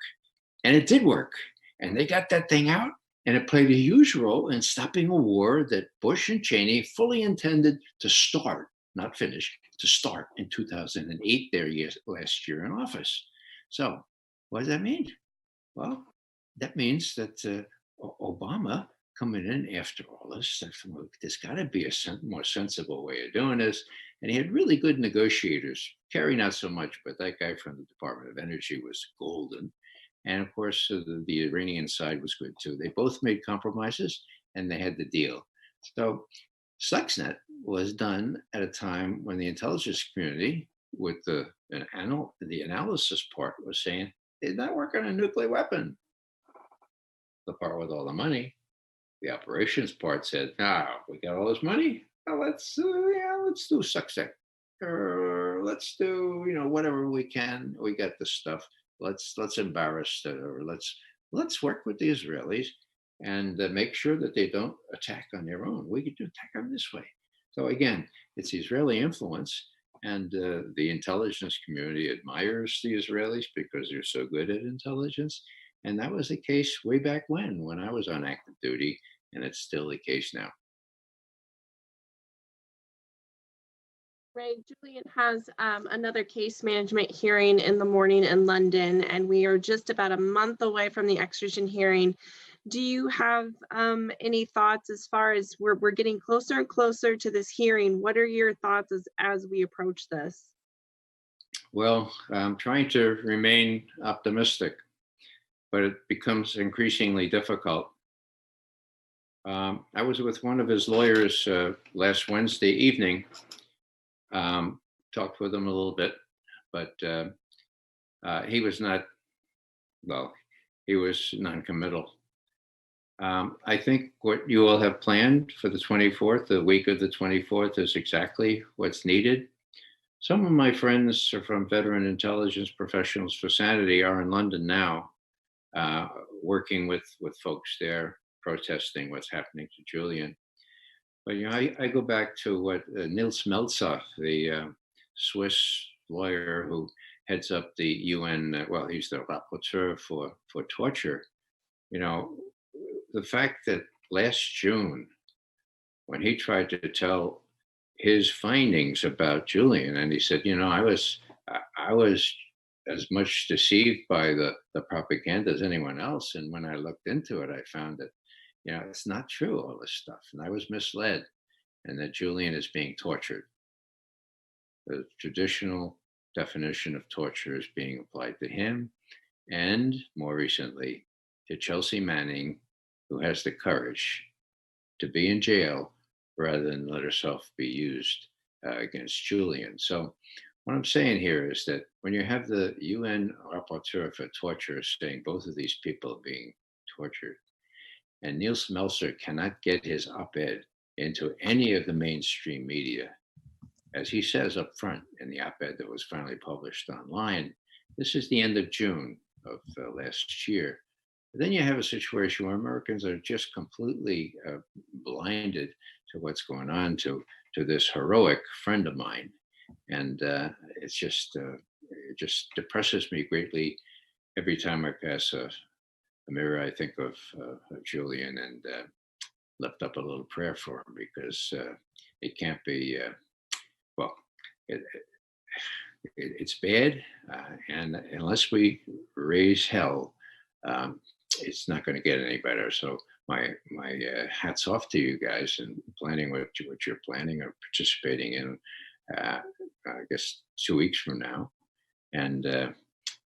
And it did work. And they got that thing out. And it played a huge role in stopping a war that Bush and Cheney fully intended to start, not finish, to start in 2008, last year in office. So what does that mean? Well, that means that Obama coming in after all this, there's got to be a more sensible way of doing this. And he had really good negotiators. Kerry, not so much, but that guy from the Department of Energy was golden. And of course, the Iranian side was good too. They both made compromises and they had the deal. So Stuxnet was done at a time when the intelligence community, with the analysis part, was saying, they're not working on a nuclear weapon. The part with all the money. The operations part said, we got all this money. Well, let's do Stuxnet. Or let's do, whatever we can. We got the stuff. Let's embarrass or let's work with the Israelis and make sure that they don't attack on their own. We could attack them this way. So again, it's Israeli influence, and the intelligence community admires the Israelis because they're so good at intelligence. And that was the case way back when I was on active duty, and it's still the case now. Ray, Julian has another case management hearing in the morning in London, and we are just about a month away from the extradition hearing. Do you have any thoughts as far as we're getting closer and closer to this hearing? What are your thoughts as we approach this? Well, I'm trying to remain optimistic, but it becomes increasingly difficult. I was with one of his lawyers last Wednesday evening, talked with him a little bit, but he was he was non-committal. I think what you all have planned for the 24th, the week of the 24th, is exactly what's needed. Some of my friends from Veteran Intelligence Professionals for Sanity are in London now, working with folks there, protesting what's happening to Julian. But I go back to what Nils Meltzer, the Swiss lawyer who heads up the UN, he's the rapporteur for torture. The fact that last June, when he tried to tell his findings about Julian, and he said, I was as much deceived by the propaganda as anyone else. And when I looked into it, I found that, it's not true, all this stuff. And I was misled, and that Julian is being tortured. The traditional definition of torture is being applied to him, and more recently to Chelsea Manning, who has the courage to be in jail rather than let herself be used against Julian. So what I'm saying here is that when you have the UN rapporteur for torture saying both of these people are being tortured, and Nils Meltzer cannot get his op-ed into any of the mainstream media, as he says up front in the op-ed that was finally published online, this is the end of June of last year. But then you have a situation where Americans are just completely blinded to what's going on to this heroic friend of mine. And it just depresses me greatly every time I pass a mirror. I think of Julian and lift up a little prayer for him, because it can't be, it's bad, and unless we raise hell, it's not going to get any better. So my hats off to you guys and planning what you're planning or participating in. I guess 2 weeks from now, and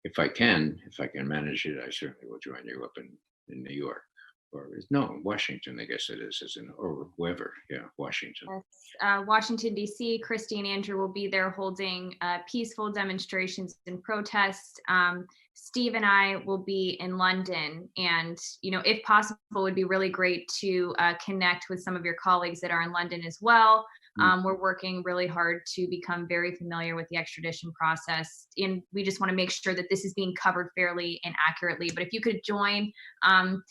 if I can manage it, I certainly will join you up in New York, or no, Washington. I guess it is, or whoever. Yeah, Washington. Yes. Washington, D.C. Christy and Andrew will be there holding peaceful demonstrations and protests. Steve and I will be in London, and if possible, it would be really great to connect with some of your colleagues that are in London as well. We're working really hard to become very familiar with the extradition process, and we just want to make sure that this is being covered fairly and accurately. But if you could join, Andrew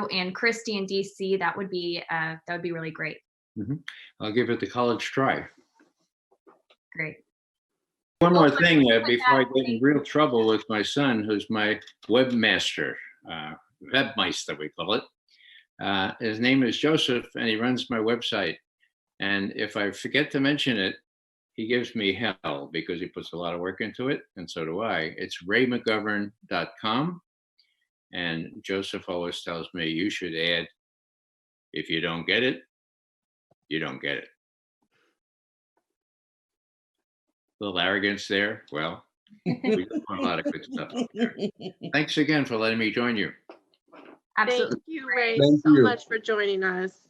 and Christy in DC, that would be really great. Mm-hmm. I'll give it the college try. Great. One more thing before I get in real trouble with my son, who's my webmaster, webmeister we call it. His name is Joseph, and he runs my website. And if I forget to mention it, he gives me hell because he puts a lot of work into it, and so do I. It's raymcgovern.com. And Joseph always tells me you should add, if you don't get it, you don't get it. A little arrogance there. Well, we do a lot of good stuff up there. Thanks again for letting me join you. Absolutely. Thank you, Ray, Thank so you. much for joining us.